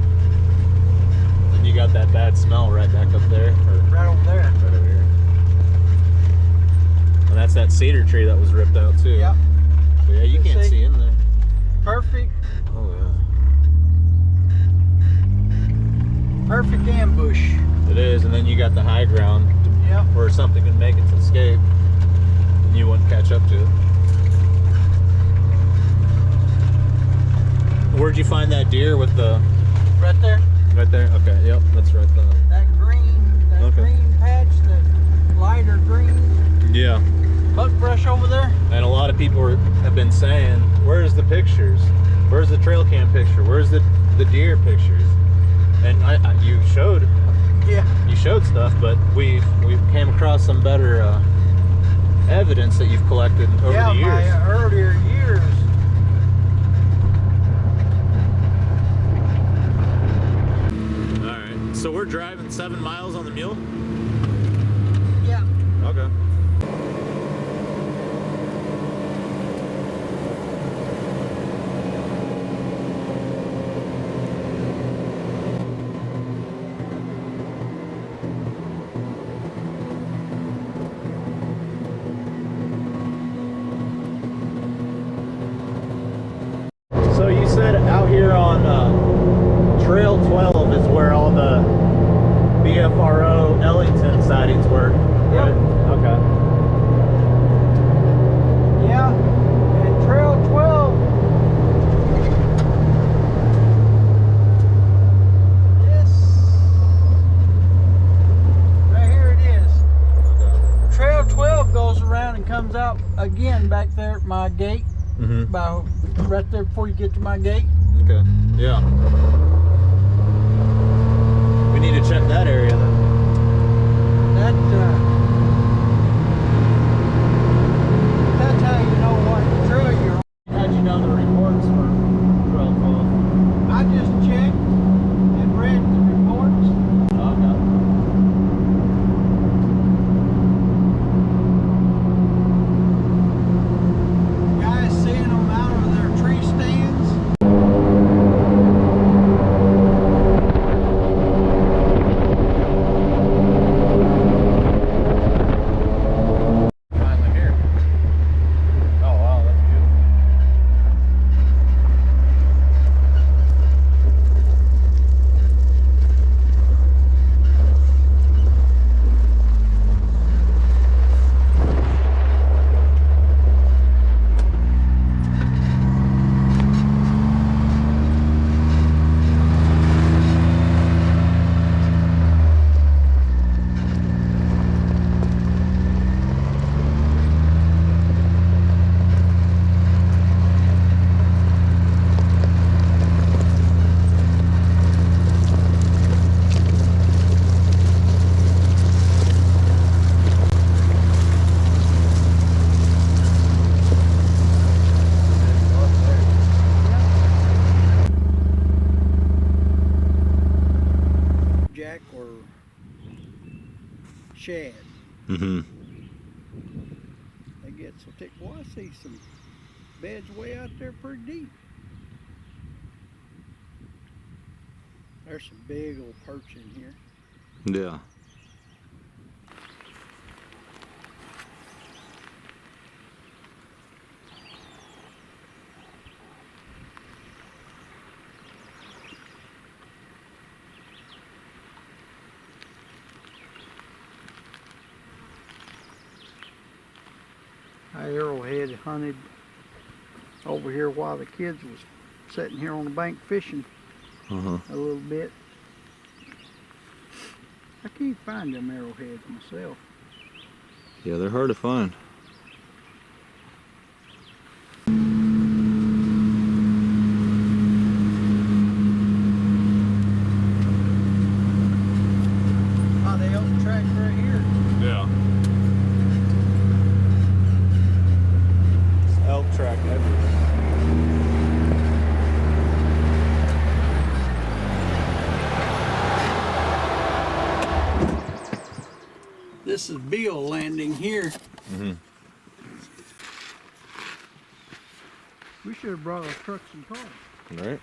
And you got that bad smell right back up there, or right over there. right over here. And that's that cedar tree that was ripped out too. Yep. So yeah, you can't see in there. Perfect. Oh yeah. Perfect ambush. It is, and then you got the high ground Yep. where something could make its escape, and you wouldn't catch up to it. Where'd you find that deer with the? Right there. Right there. Okay. Yep. That's right there. That Okay. green patch, that lighter green Yeah. buckbrush over there. And a lot of people have been saying, "Where's the pictures? Where's the trail cam picture? Where's the deer pictures?" And you showed. Yeah. You showed stuff, but we've came across some better evidence that you've collected over Yeah, the years. my earlier years. All right, so we're driving 7 miles on the mule. Yeah. Okay. out here on Trail 12 is where all the BFRO Ellington sightings were. Yep. Right? Okay. Yeah, and Trail 12. This. Right here it is. Trail 12 goes around and comes out again back there at my gate. Mm-hmm. About right there before you get to my gate. Okay. Yeah. We need to check that area then. That's how you know what trail you're on. How'd you know the reports for Trail 12? I just checked and read the reports. Okay. Guys seeing them out of their tree stands. Finally here. Oh wow, that's beautiful. Jack or shad. Mm-hmm. They get so thick. Well, I see some beds way out there pretty deep. There's some big old perch in here. Yeah. I arrowhead hunted over here while the kids was sitting here on the bank fishing Uh-huh. a little bit. I can't find them arrowheads myself. Yeah, they're hard to find. Oh, they own the track right here. Yeah. It's elk track everywhere. This is Beale landing here. Mm-hmm. We should have brought our trucks and cars. Right.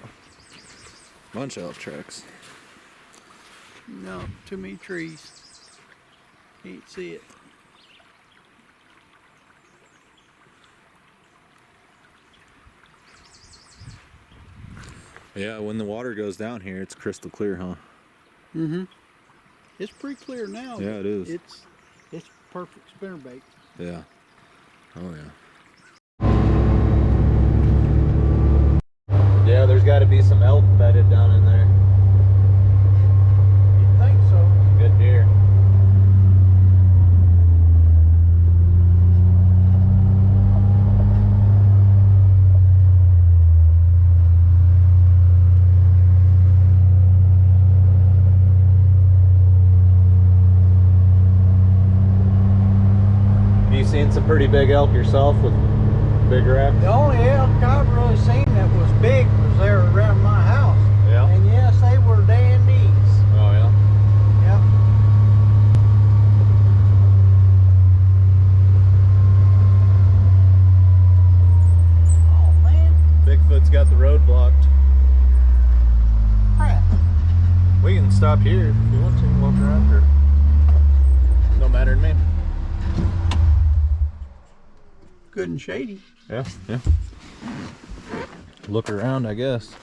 Bunch of elk tracks. No, too many trees. Can't see it. Yeah, when the water goes down here, it's crystal clear, huh? Mm-hmm. It's pretty clear now. Yeah, it is. It's perfect spinnerbait. Yeah. Oh yeah. Yeah, there's got to be some elk bedded down in there. You think so? Good deer. You seen some pretty big elk yourself with big racks? The only elk I've really seen that was big was there around my house. Yeah. And yes, they were dandies. Oh yeah. Yep. Oh man, Bigfoot's got the road blocked. crap. We can stop here if you want to and walk around, or no matter to me. Good and shady. Yeah, yeah. Look around, I guess.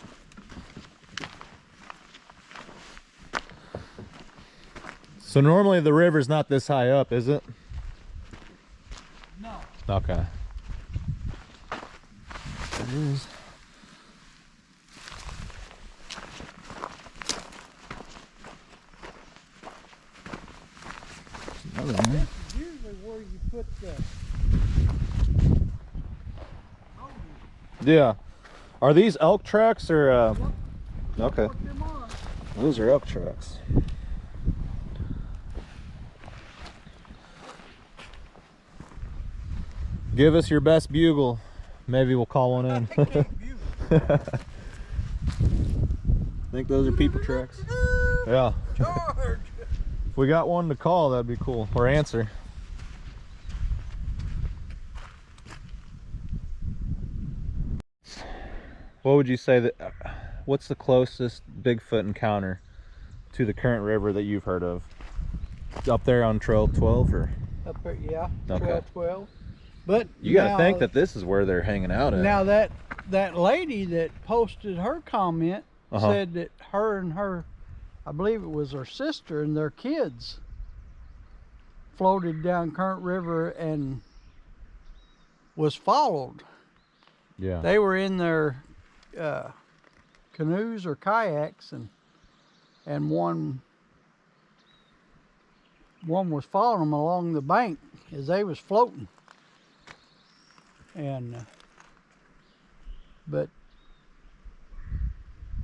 So normally the river's not this high up, is it? No. Okay. It is. Another one. This is usually where you put the... Yeah. Are these elk tracks or okay. Put them on. Those are elk tracks. Give us your best bugle. Maybe we'll call one in. I can't view it. Think those are people tracks. Yeah. Charge! If we got one to call, that'd be cool. Or answer. What would you say that? What's the closest Bigfoot encounter to the current river that you've heard of? Up there on Trail 12, or? Up there, yeah. Okay. 12. But You got to now- think that this is where they're hanging out at. Now that lady that posted her comment said that her and her, I believe it was her sister and their kids, floated down Current River and was followed. Yeah. They were in their canoes or kayaks, and one was following them along the bank as they was floating. And but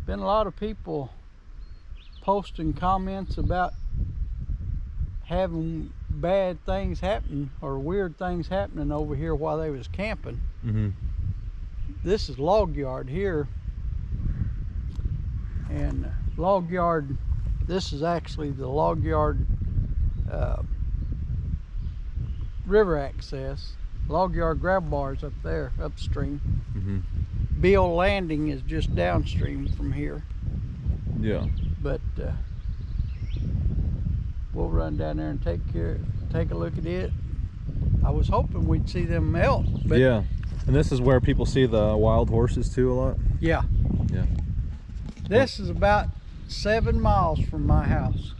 been a lot of people posting comments about having bad things happen or weird things happening over here while they was camping. Mm-hmm. This is log yard here, and log yard, this is actually the log yard river access. Log yard grab bars up there upstream. Mm-hmm. Beale Landing is just downstream from here, Yeah. but we'll run down there and take a look at it. I was hoping we'd see them elk, but Yeah. And this is where people see the wild horses too a lot. yeah. Yeah. This is about 7 miles from my house.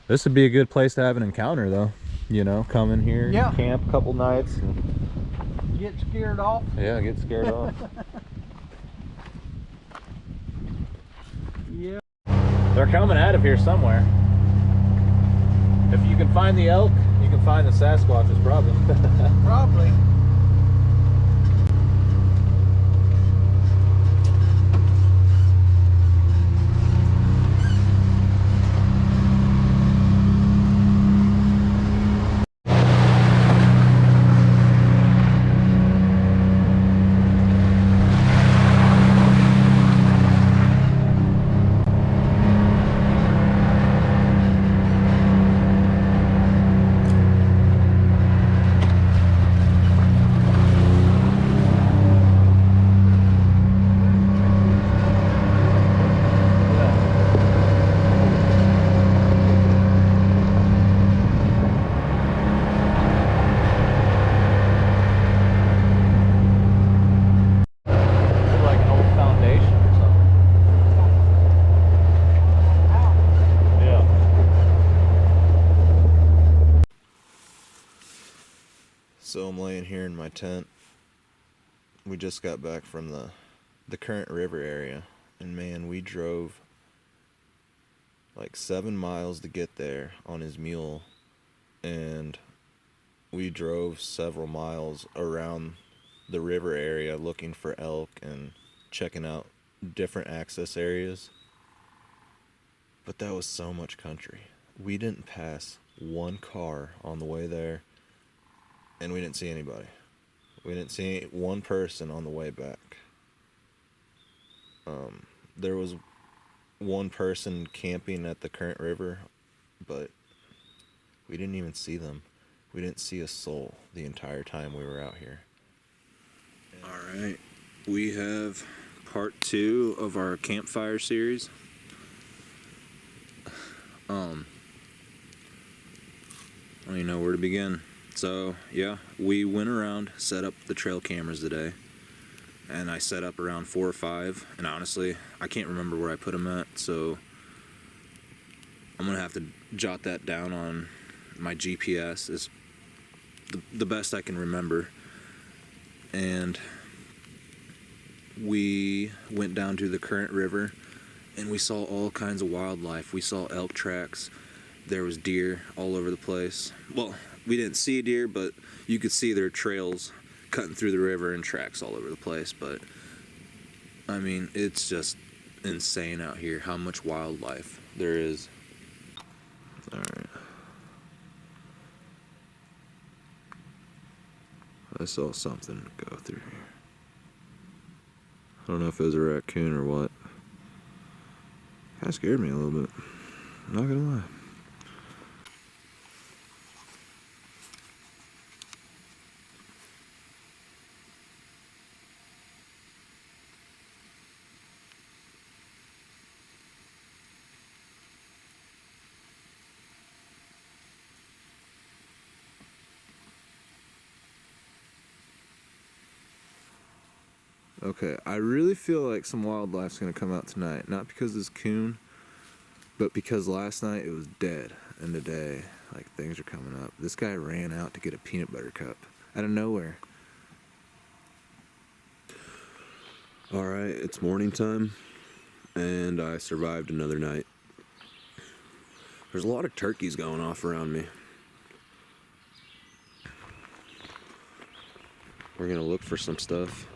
This would be a good place to have an encounter, though. You know, come in here, Yeah. camp a couple nights. Get scared off. Yeah, get scared off. Yeah. They're coming out of here somewhere. If you can find the elk, you can find the Sasquatches, probably. Probably. Like an old foundation or something. Yeah. So I'm laying here in my tent. We just got back from the Current River area, and man, we drove like 7 miles to get there on his mule, and we drove several miles around the river area looking for elk and checking out different access areas. But that was so much country. We didn't pass one car on the way there, and we didn't see anybody. We didn't see one person on the way back. There was one person camping at the Current River, but we didn't even see them. We didn't see a soul the entire time we were out here. All right, we have part 2 of our campfire series. I don't even know where to begin. So yeah, we went around, set up the trail cameras today, and I set up around 4 or 5, and honestly I can't remember where I put them at, so I'm gonna have to jot that down on my GPS. Is the best I can remember. And we went down to the Current River, and we saw all kinds of wildlife. We saw elk tracks. There was deer all over the place. Well, we didn't see deer, but you could see their trails cutting through the river and tracks all over the place. But I mean, it's just insane out here how much wildlife there is. All right. I saw something go through here. I don't know if it was a raccoon or what. Kind of scared me a little bit. I'm not gonna lie. Okay, I really feel like some wildlife's gonna come out tonight. Not because it's coon, but because last night it was dead, and today, like, things are coming up. This guy ran out to get a peanut butter cup out of nowhere. Alright, it's morning time, and I survived another night. There's a lot of turkeys going off around me. We're gonna look for some stuff.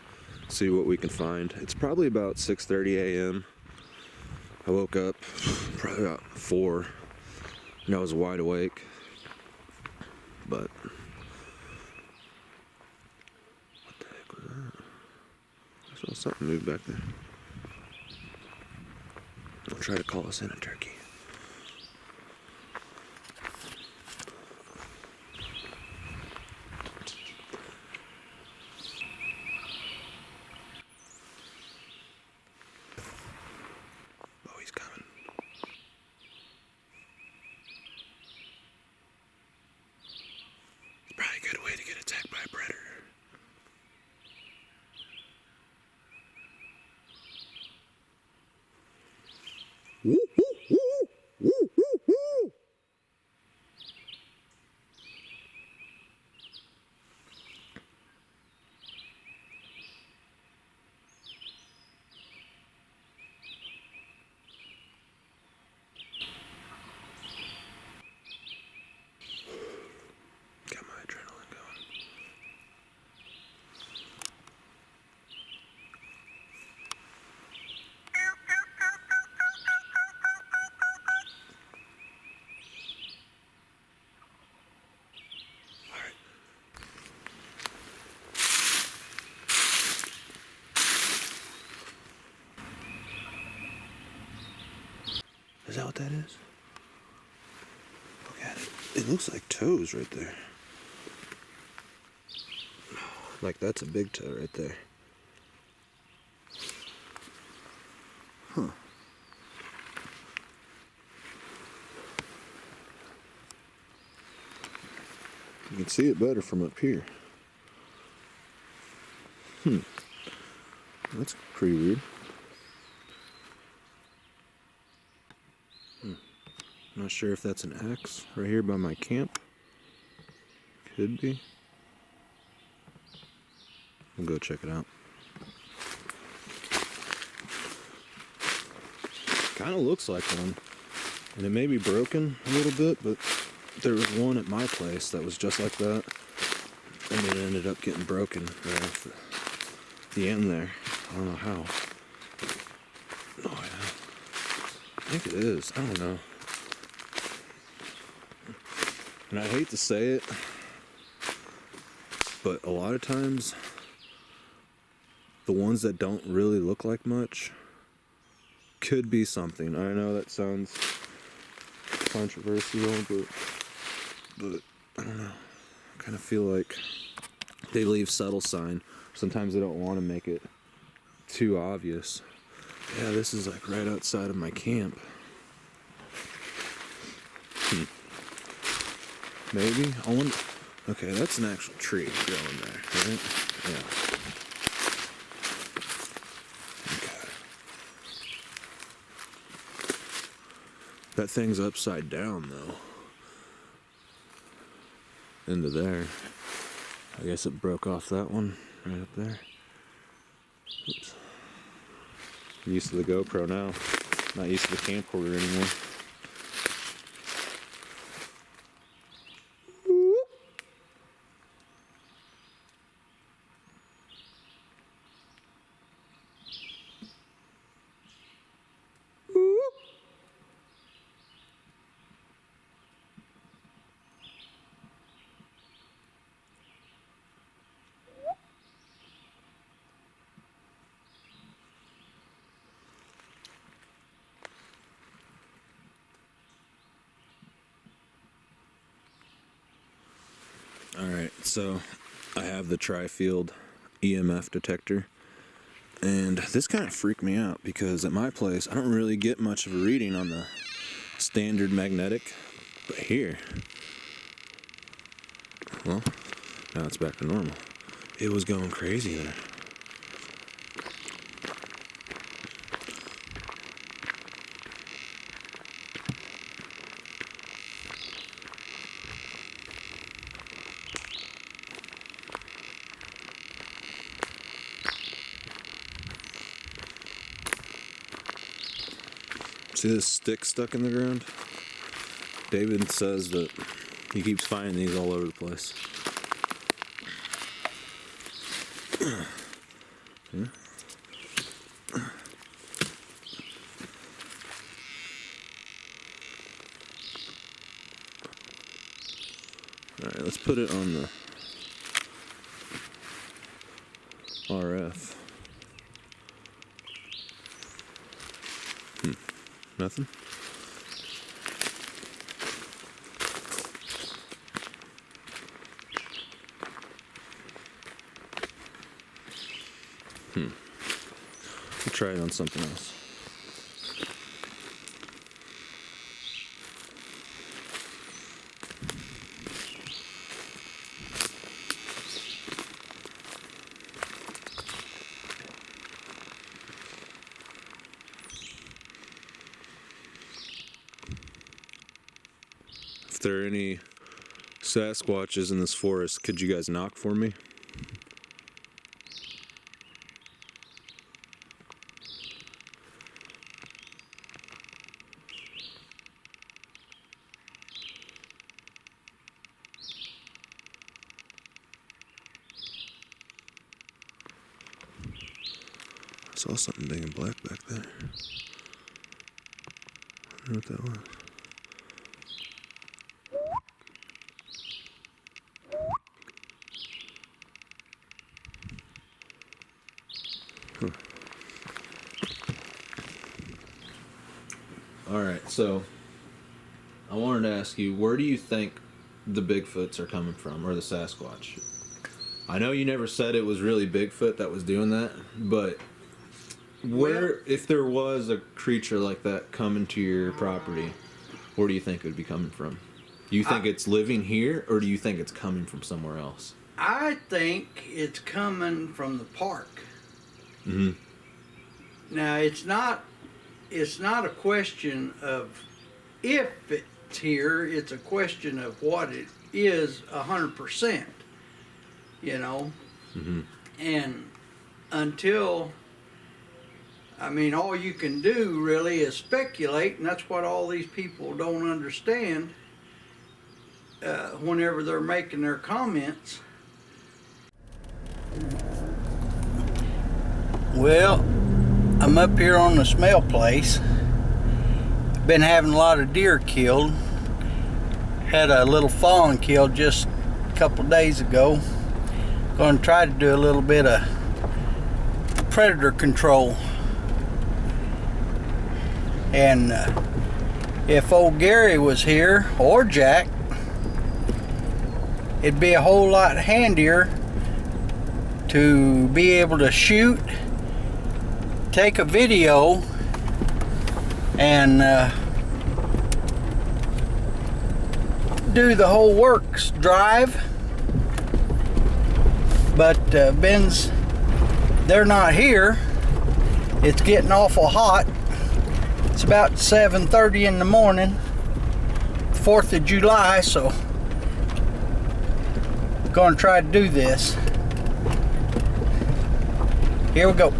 See what we can find. It's probably about 6:30 a.m. I woke up probably about 4 and I was wide awake, but what the heck was that? I saw something move back there. I'll try to call us in a turkey. Is that what that is? Look at it. It looks like toes right there. Like, that's a big toe right there. Huh. You can see it better from up here. That's pretty weird. Not sure if that's an X right here by my camp. Could be. We'll go check it out. Kind of looks like one. And it may be broken a little bit, but there was one at my place that was just like that. And it ended up getting broken right off the end there. I don't know how. Oh yeah. I think it is. I don't know. And I hate to say it, but a lot of times, the ones that don't really look like much could be something. I know that sounds controversial, but I don't know. I kind of feel like they leave subtle sign. Sometimes they don't want to make it too obvious. Yeah, this is like right outside of my camp. Maybe? I wonder. Okay, that's an actual tree growing there, right? Yeah. Okay. That thing's upside down though. Into there. I guess it broke off that one right up there. Oops. I'm used to the GoPro now. Not used to the camcorder anymore. Alright, so I have the tri-field EMF detector, and this kind of freaked me out because at my place I don't really get much of a reading on the standard magnetic, but here, well, now it's back to normal. It was going crazy there. See this stick stuck in the ground? David says that he keeps finding these all over the place. Yeah. Alright, let's put it on the RF. Nothing? We'll try it on something else. If there are any Sasquatches in this forest, could you guys knock for me? I saw something big and black back there. I don't know what that was. Alright, so I wanted to ask you, where do you think the Bigfoots are coming from, or the Sasquatch? I know you never said it was really Bigfoot that was doing that, but where, if there was a creature like that coming to your property, where do you think it would be coming from? Do you think it's living here, or do you think it's coming from somewhere else? I think it's coming from the park. Mm-hmm. Now, it's not a question of if it's here, it's a question of what it is 100%, you know? Mm-hmm. And until, I mean, all you can do really is speculate, and that's what all these people don't understand whenever they're making their comments. Well, I'm up here on the smell place. Been having a lot of deer killed. Had a little fawn killed just a couple days ago. Going to try to do a little bit of predator control. And if old Gary was here, or Jack, it'd be a whole lot handier to be able to shoot, take a video, and do the whole works, drive. But they're not here. It's getting awful hot, It's about 7:30 in the morning, 4th of July, so I'm gonna try to do this. Here we go.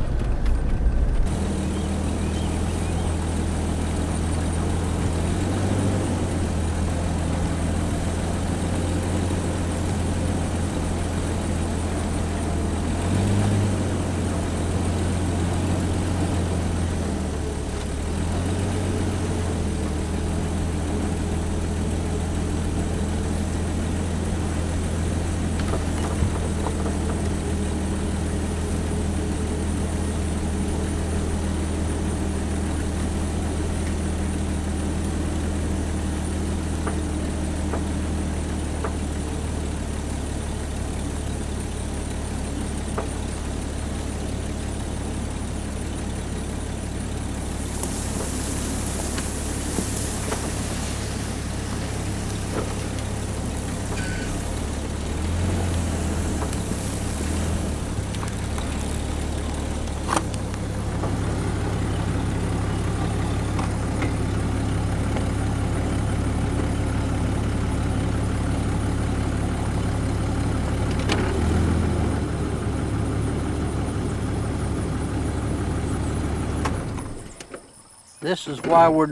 This is why we're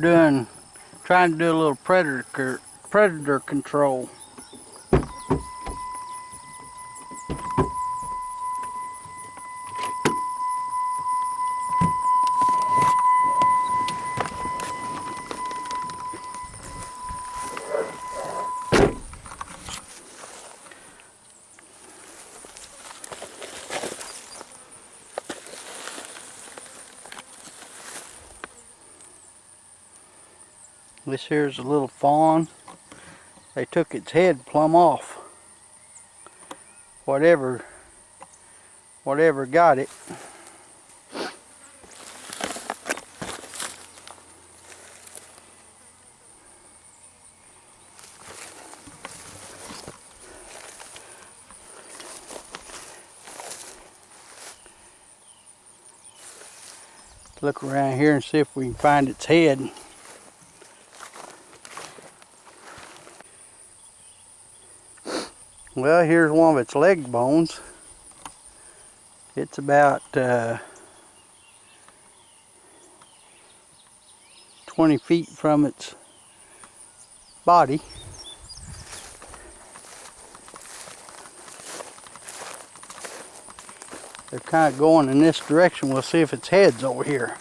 trying to do a little predator control. This here's a little fawn. They took its head plumb off. Whatever got it. Look around here and see if we can find its head. Well, here's one of its leg bones. It's about 20 feet from its body. They're kind of going in this direction. We'll see if its head's over here.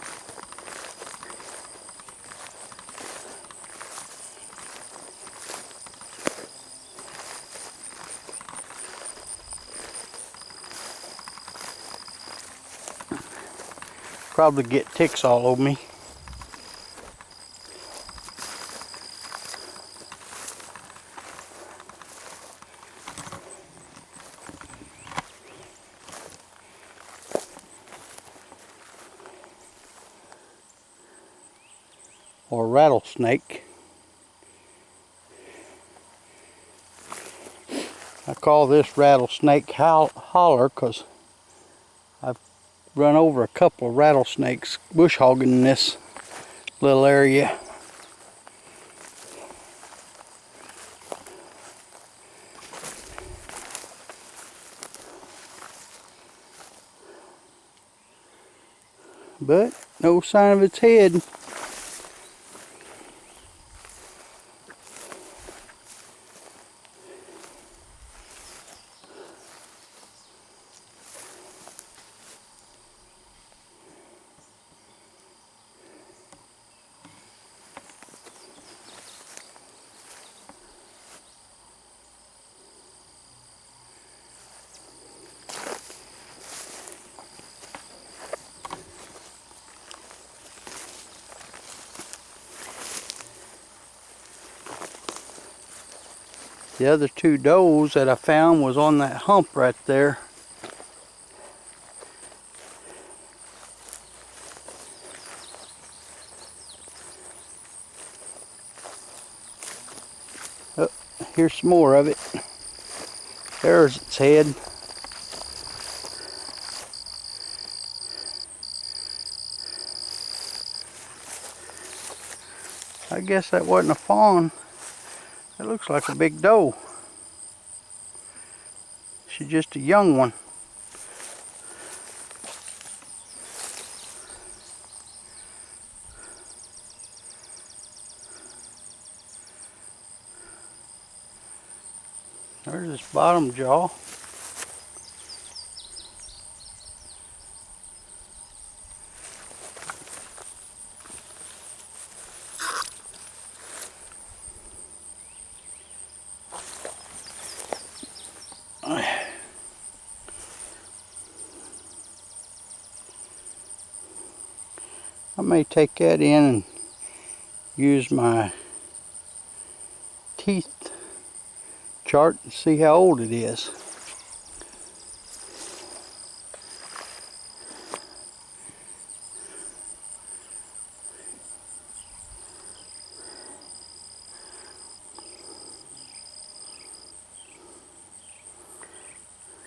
Probably get ticks all over me. Or rattlesnake. I call this rattlesnake holler because I've run over a couple of rattlesnakes bush hogging in this little area. But no sign of its head. The other two does that I found was on that hump right there. Oh, here's some more of it. There's its head. I guess that wasn't a fawn. It looks like a big doe. She's just a young one. There's this bottom jaw. I may take that in and use my teeth chart and see how old it is.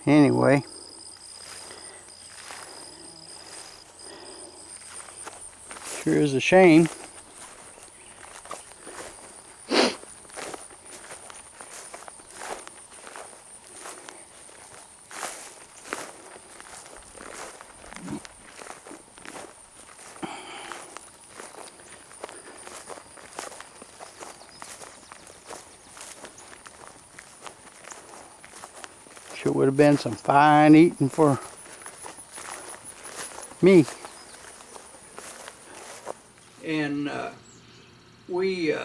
Anyway, sure is a shame. Sure would have been some fine eating for me. And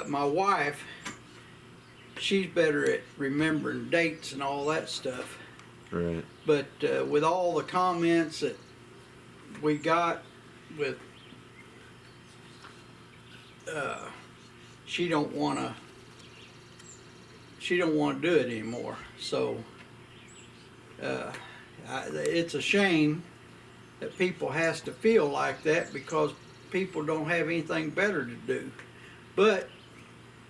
my wife, she's better at remembering dates and all that stuff. Right. But with all the comments that we got with, she don't want to do it anymore. So it's a shame that people has to feel like that because people don't have anything better to do. But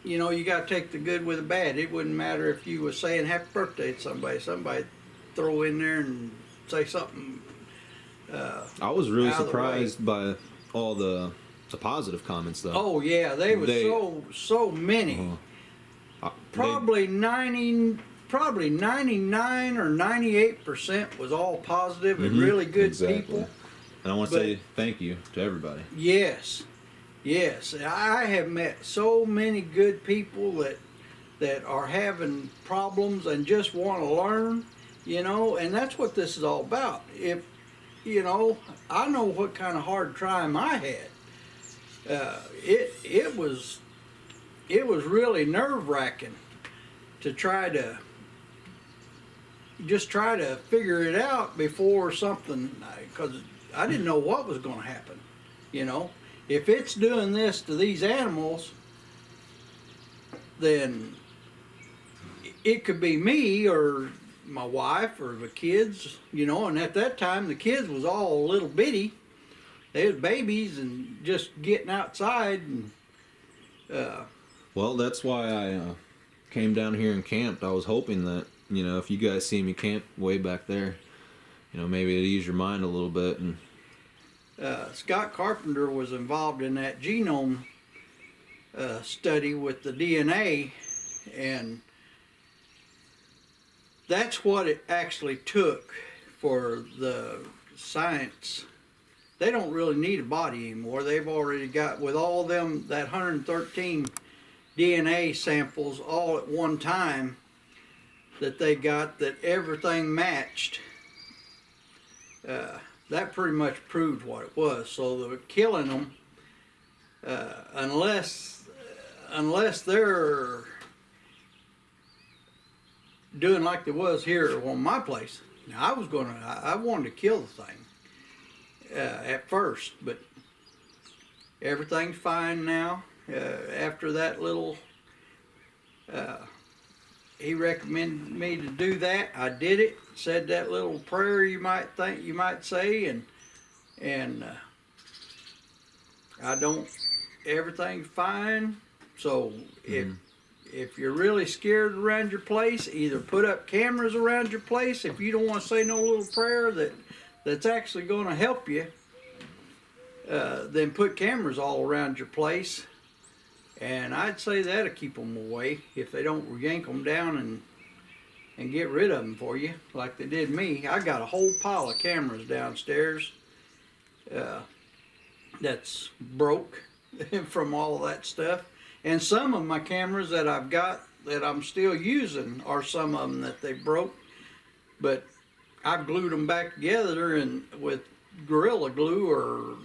you know, you got to take the good with the bad. It wouldn't matter if you was saying happy birthday to somebody throw in there and say something. I was really surprised by all the positive comments, though. Oh yeah, they were so many. Probably 99 or 98% was all positive and really good people. And I want to say thank you to everybody. Yes, yes. I have met so many good people that are having problems and just want to learn, you know, and that's what this is all about. If, you know, I know what kind of hard time I had. It was really nerve-wracking to try to figure it out before something, because I didn't know what was going to happen. You know, if it's doing this to these animals, then it could be me or my wife or the kids, you know, and at that time the kids was all little bitty. They was babies and just getting outside. And well, that's why I came down here and camped. I was hoping that, you know, if you guys see me camp way back there, you know, maybe it'd ease your mind a little bit. And Scott Carpenter was involved in that genome study with the DNA, and that's what it actually took for the science. They don't really need a body anymore. They've already got, with all them, that 113 DNA samples all at one time that they got, that everything matched. That pretty much proved what it was. So they were killing them unless they're doing like they was here on my place. Now I wanted to kill the thing at first, but everything's fine now. After that little, he recommended me to do that. I did it. Said that little prayer you might say, and I don't. Everything's fine. So if you're really scared around your place, either put up cameras around your place. If you don't want to say no little prayer that's actually going to help you, then put cameras all around your place. And I'd say that'll keep them away if they don't yank them down and get rid of them for you, like they did me. I got a whole pile of cameras downstairs that's broke from all of that stuff. And some of my cameras that I've got that I'm still using are some of them that they broke. But I glued them back together and with Gorilla Glue or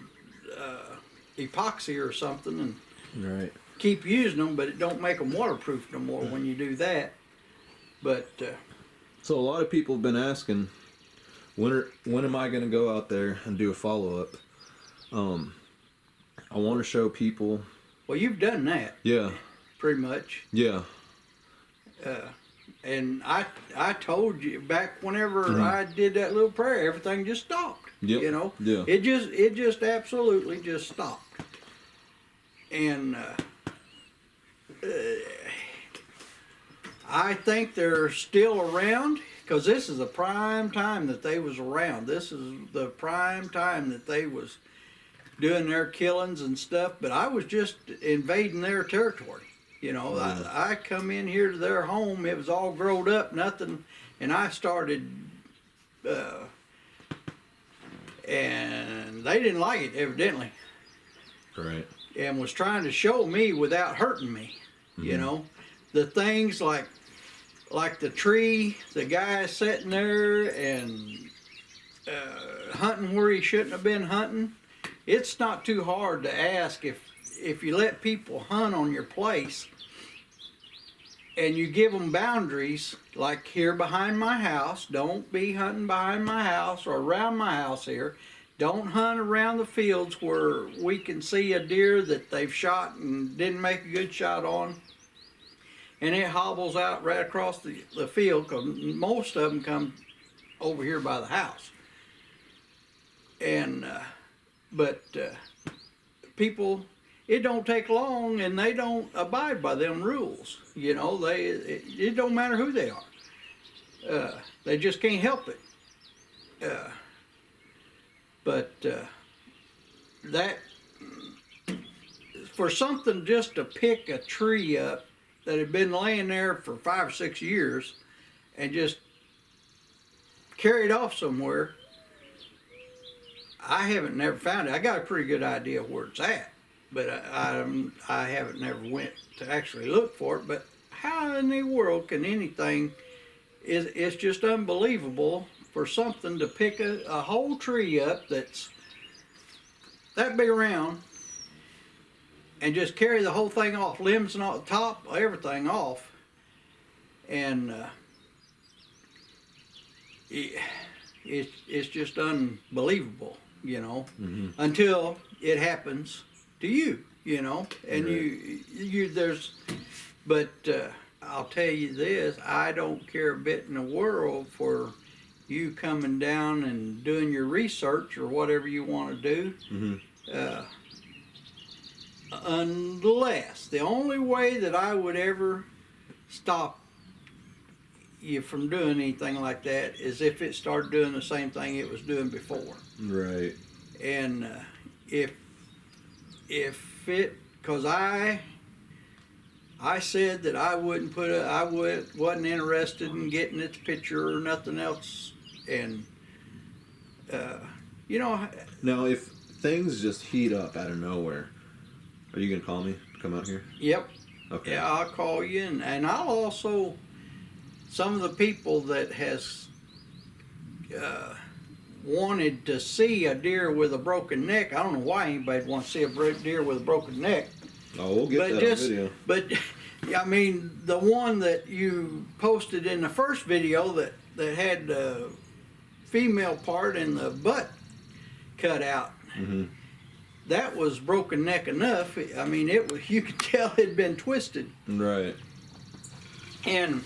epoxy or something, and Right. keep using them, but it don't make them waterproof no more when you do that. But So a lot of people have been asking, when am I going to go out there and do a follow-up? I want to show people. well, you've done that Yeah. pretty much. Yeah. And I told you back whenever I did that little prayer, everything just stopped. Yep. You know, Yeah. it just absolutely just stopped. And I think they're still around because this is the prime time that they was around. This is the prime time that they was doing their killings and stuff. But I was just invading their territory. You know, I come in here to their home. It was all growed up, nothing, and I started, and they didn't like it evidently, Right. and was trying to show me without hurting me. You know, the things like the tree, the guy sitting there and hunting where he shouldn't have been hunting. It's not too hard to ask if you let people hunt on your place and you give them boundaries, like here behind my house, don't be hunting behind my house or around my house here. Don't hunt around the fields where we can see a deer that they've shot and didn't make a good shot on. And it hobbles out right across the field, because most of them come over here by the house. And, but people, it don't take long, and they don't abide by them rules. You know, it don't matter who they are. They just can't help it. But that, for something just to pick a tree up that had been laying there for 5 or 6 years and just carry it off somewhere, I haven't never found it. I got a pretty good idea where it's at, but I haven't never went to actually look for it. But how in the world can anything? It's just unbelievable for something to pick a whole tree up that's that big around and just carry the whole thing off, limbs and all, top, everything off, and it's just unbelievable, you know, until it happens to you, you know, and you there's, but I'll tell you this, I don't care a bit in the world for you coming down and doing your research or whatever you want to do, unless the only way that I would ever stop you from doing anything like that is if it started doing the same thing it was doing before. Right. And if it, because I said that I wouldn't wasn't interested in getting its picture or nothing else, and you know. Now, if things just heat up out of nowhere, are you gonna call me to come out here? Yep. Okay. Yeah, I'll call you, and I'll also, some of the people that has wanted to see a deer with a broken neck. I don't know why anybody wants to see a deer with a broken neck. Oh, we'll get that on video. But I mean, the one that you posted in the first video that had the female part and the butt cut out. That was broken neck enough. I mean, it was, you could tell it had been twisted. Right. And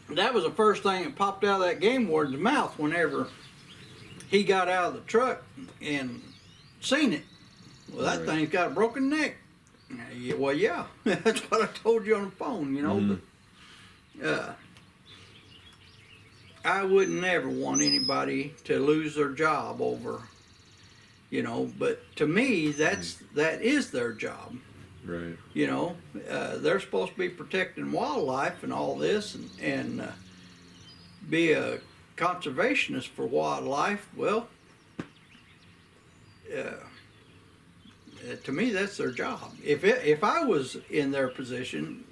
that was the first thing that popped out of that game warden's mouth whenever he got out of the truck and seen it. Well, that thing's got a broken neck. Well, yeah, that's what I told you on the phone, you know. But I would never want anybody to lose their job over, you know. But to me, that is their job. Right. You know, they're supposed to be protecting wildlife and all this, and be a conservationist for wildlife. Well, to me, that's their job. If I was in their position,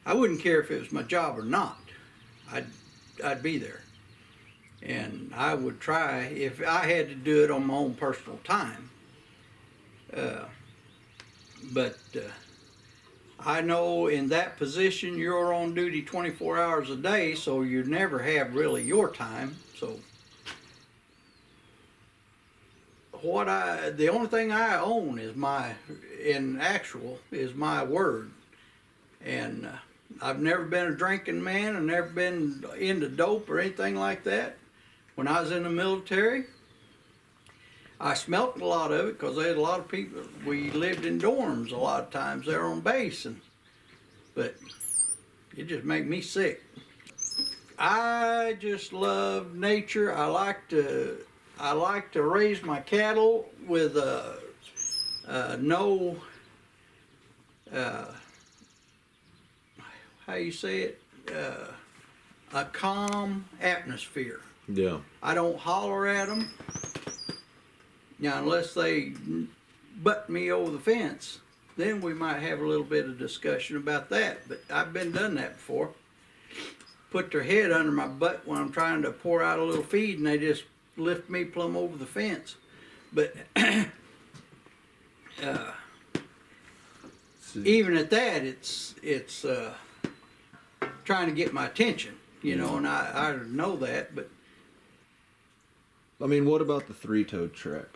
I wouldn't care if it was my job or not. I'd be there, and I would try if I had to do it on my own personal time. But I know in that position you're on duty 24 hours a day, so you never have really your time. So the only thing I own is my word. And I've never been a drinking man. I've never been into dope or anything like that. When I was in the military, I smelt a lot of it because they had a lot of people. We lived in dorms a lot of times there on base, but it just made me sick. I just love nature. I like to raise my cattle with no how you say it, a calm atmosphere. Yeah. I don't holler at them. Now, unless they butt me over the fence, then we might have a little bit of discussion about that. But I've been done that before. Put their head under my butt when I'm trying to pour out a little feed, and they just lift me plumb over the fence. But even at that, it's trying to get my attention, you know, and I know that, but. I mean, what about the three-toed trek?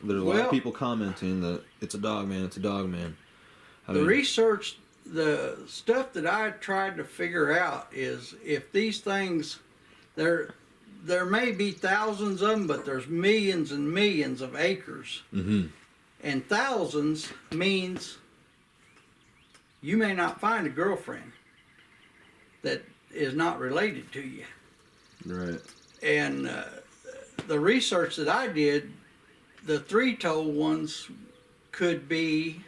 There's a lot of people commenting that it's a dog man, it's a dog man. Research, the stuff that I tried to figure out is if these things, there may be thousands of them, but there's millions and millions of acres. Mm-hmm. And thousands means you may not find a girlfriend that is not related to you. Right. And the research that I did, the three-toed ones could be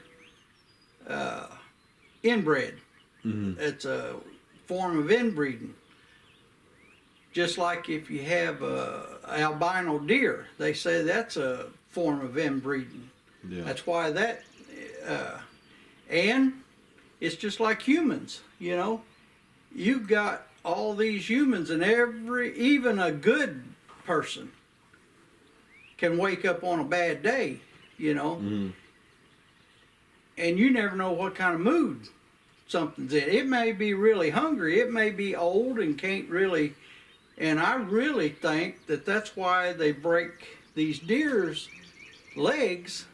inbred. Mm-hmm. It's a form of inbreeding. Just like if you have albino deer, they say that's a form of inbreeding. Yeah. That's why that, and it's just like humans, you know. You've got all these humans, and even a good person can wake up on a bad day, you know. Mm-hmm. And you never know what kind of mood something's in. It may be really hungry. It may be old and can't really. And I really think that that's why they break these deer's legs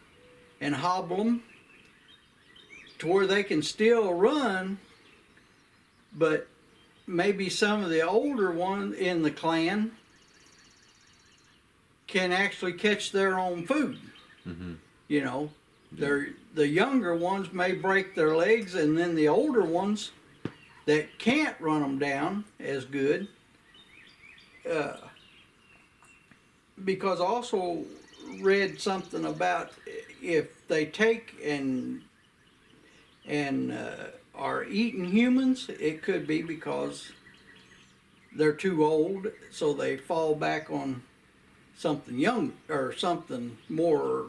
and hobble them to where they can still run, but maybe some of the older ones in the clan can actually catch their own food. Mm-hmm. You know, the younger ones may break their legs, and then the older ones that can't run them down as good. Because I also read something about if they take and are eating humans, it could be because they're too old, so they fall back on something young or something more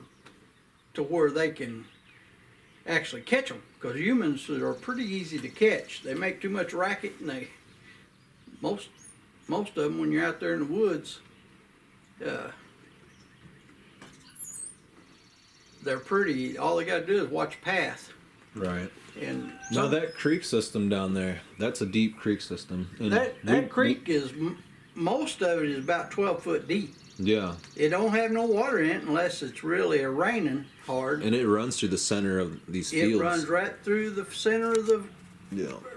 to where they can actually catch them. Because humans are pretty easy to catch. They make too much racket, and most of them, when you're out there in the woods, they're pretty. All they got to do is watch a path. Right. And now that creek system down there, that's a deep creek system. And that creek is, most of it is about 12 foot deep. Yeah. It don't have no water in it unless it's really raining hard. And it runs through the center of these fields. It runs right through the center of the,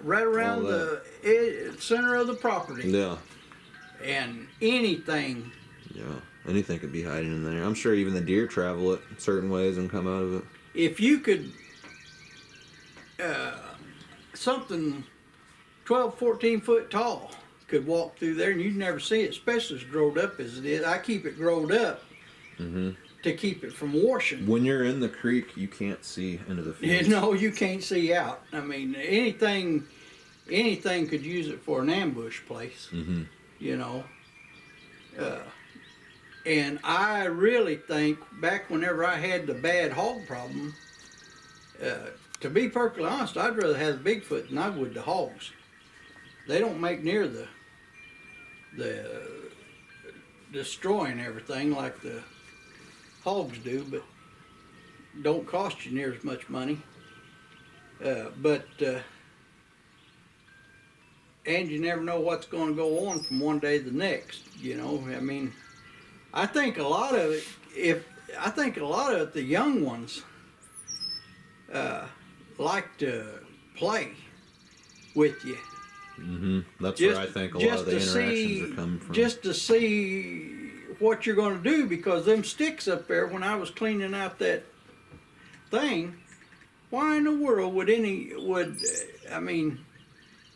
right around the center of the property. Yeah. And anything. Yeah. Anything could be hiding in there. I'm sure even the deer travel it certain ways and come out of it. If you could, something 12, 14 foot tall could walk through there and you'd never see it, especially as growed up as it is. I keep it growed up. Mm-hmm. to keep it from washing. When you're in the creek, you can't see into the You fields. know, you can't see out. I mean, anything could use it for an ambush place. Mm-hmm. You know. And I really think back whenever I had the bad hog problem, to be perfectly honest, I'd rather have the Bigfoot than I would the hogs. They don't make near the destroying everything like the hogs do, but don't cost you near as much money. And you never know what's going to go on from one day to the next. You know, I mean, I think a lot of it, the young ones like to play with you. Mm-hmm. That's where I think a lot of the interactions are coming from. Just to see what you're going to do, because them sticks up there, when I was cleaning out that thing, why in the world would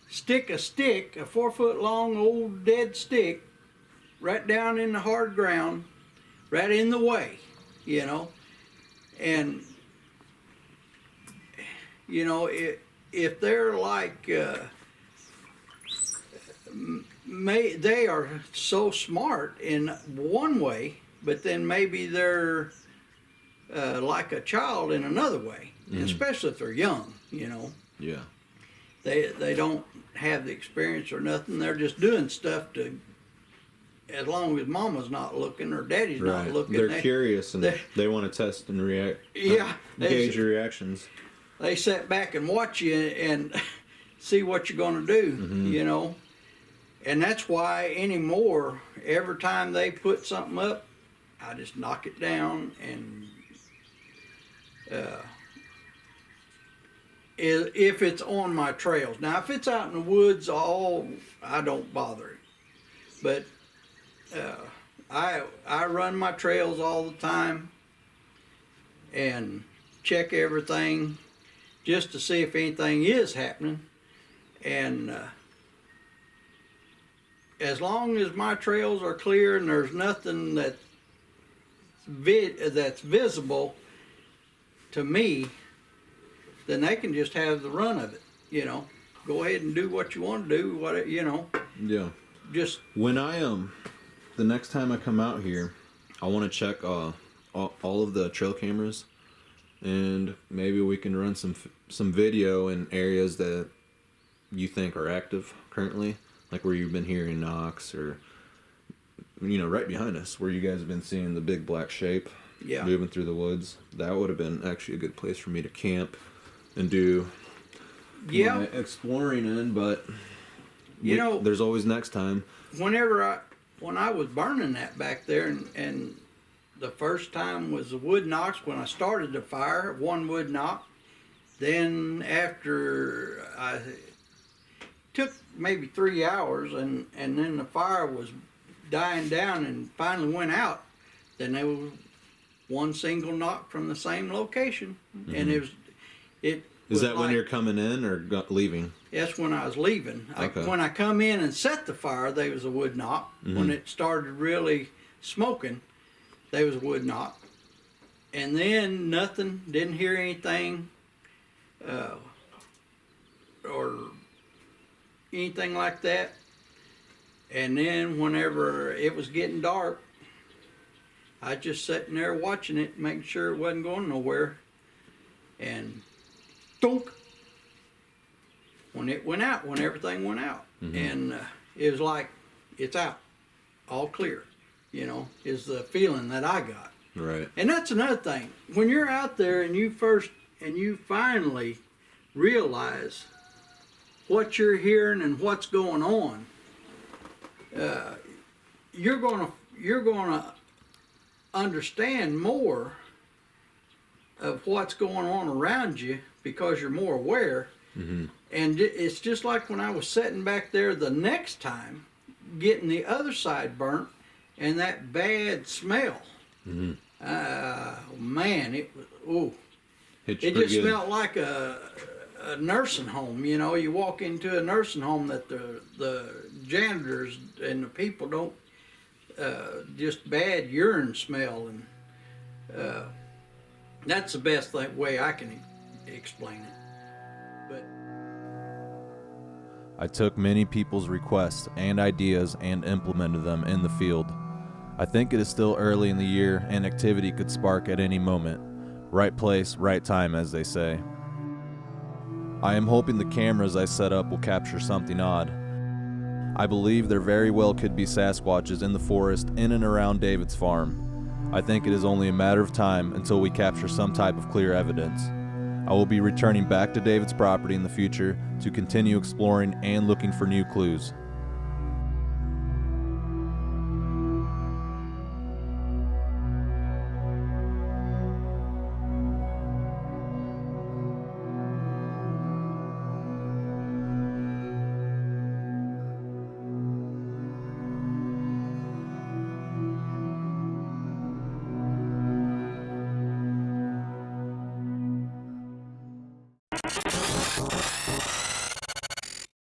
stick a 4 foot long old dead stick right down in the hard ground, right in the way, you know? And, you know, if they're like, they are so smart in one way, but then maybe they're like a child in another way, especially if they're young, you know. Yeah. They don't have the experience or nothing. They're just doing stuff to, as long as mama's not looking or daddy's not looking. They're curious and they want to test and react. Yeah. Gauge your reactions. They sit back and watch you and see what you're going to do, you know. And that's why anymore, every time they put something up, I just knock it down and if it's on my trails. Now, if it's out in the woods, I don't bother it. But I run my trails all the time and check everything just to see if anything is happening. And as long as my trails are clear and there's nothing that's visible to me, then they can just have the run of it, you know. Go ahead and do what you want to do, you know. Yeah. Just when the next time I come out here, I want to check all of the trail cameras, and maybe we can run some video in areas that you think are active currently, like where you've been hearing knocks, or you know, right behind us where you guys have been seeing the big black shape moving through the woods. That would have been actually a good place for me to camp and do my exploring in, but you know, there's always next time. When I was burning that back there, and the first time was the wood knocks when I started the fire, one wood knock. Then after I took maybe 3 hours, and then the fire was dying down and finally went out, then there was one single knock from the same location, and it. Is that when you're coming in or leaving? That's when I was leaving. Okay. When I come in and set the fire, there was a wood knock. When it started really smoking, there was a wood knock. And then nothing, didn't hear anything or anything like that. And then whenever it was getting dark, I just sitting there watching it, making sure it wasn't going nowhere. And thunk, when it went out, when everything went out. And it was like, it's out, all clear, you know, is the feeling that I got. Right. And that's another thing. When you're out there and you finally realize what you're hearing and what's going on, you're gonna understand more of what's going on around you because you're more aware. And it's just like when I was sitting back there the next time, getting the other side burnt, and that bad smell. Man, it was, it just smelled like a nursing home. You know, you walk into a nursing home that the janitors and the people don't, just bad urine smell, and That's the best way I can explain it. But I took many people's requests and ideas and implemented them in the field. I think it is still early in the year and activity could spark at any moment. Right place, right time, as they say. I am hoping the cameras I set up will capture something odd. I believe there very well could be Sasquatches in the forest in and around David's farm. I think it is only a matter of time until we capture some type of clear evidence. I will be returning back to David's property in the future to continue exploring and looking for new clues.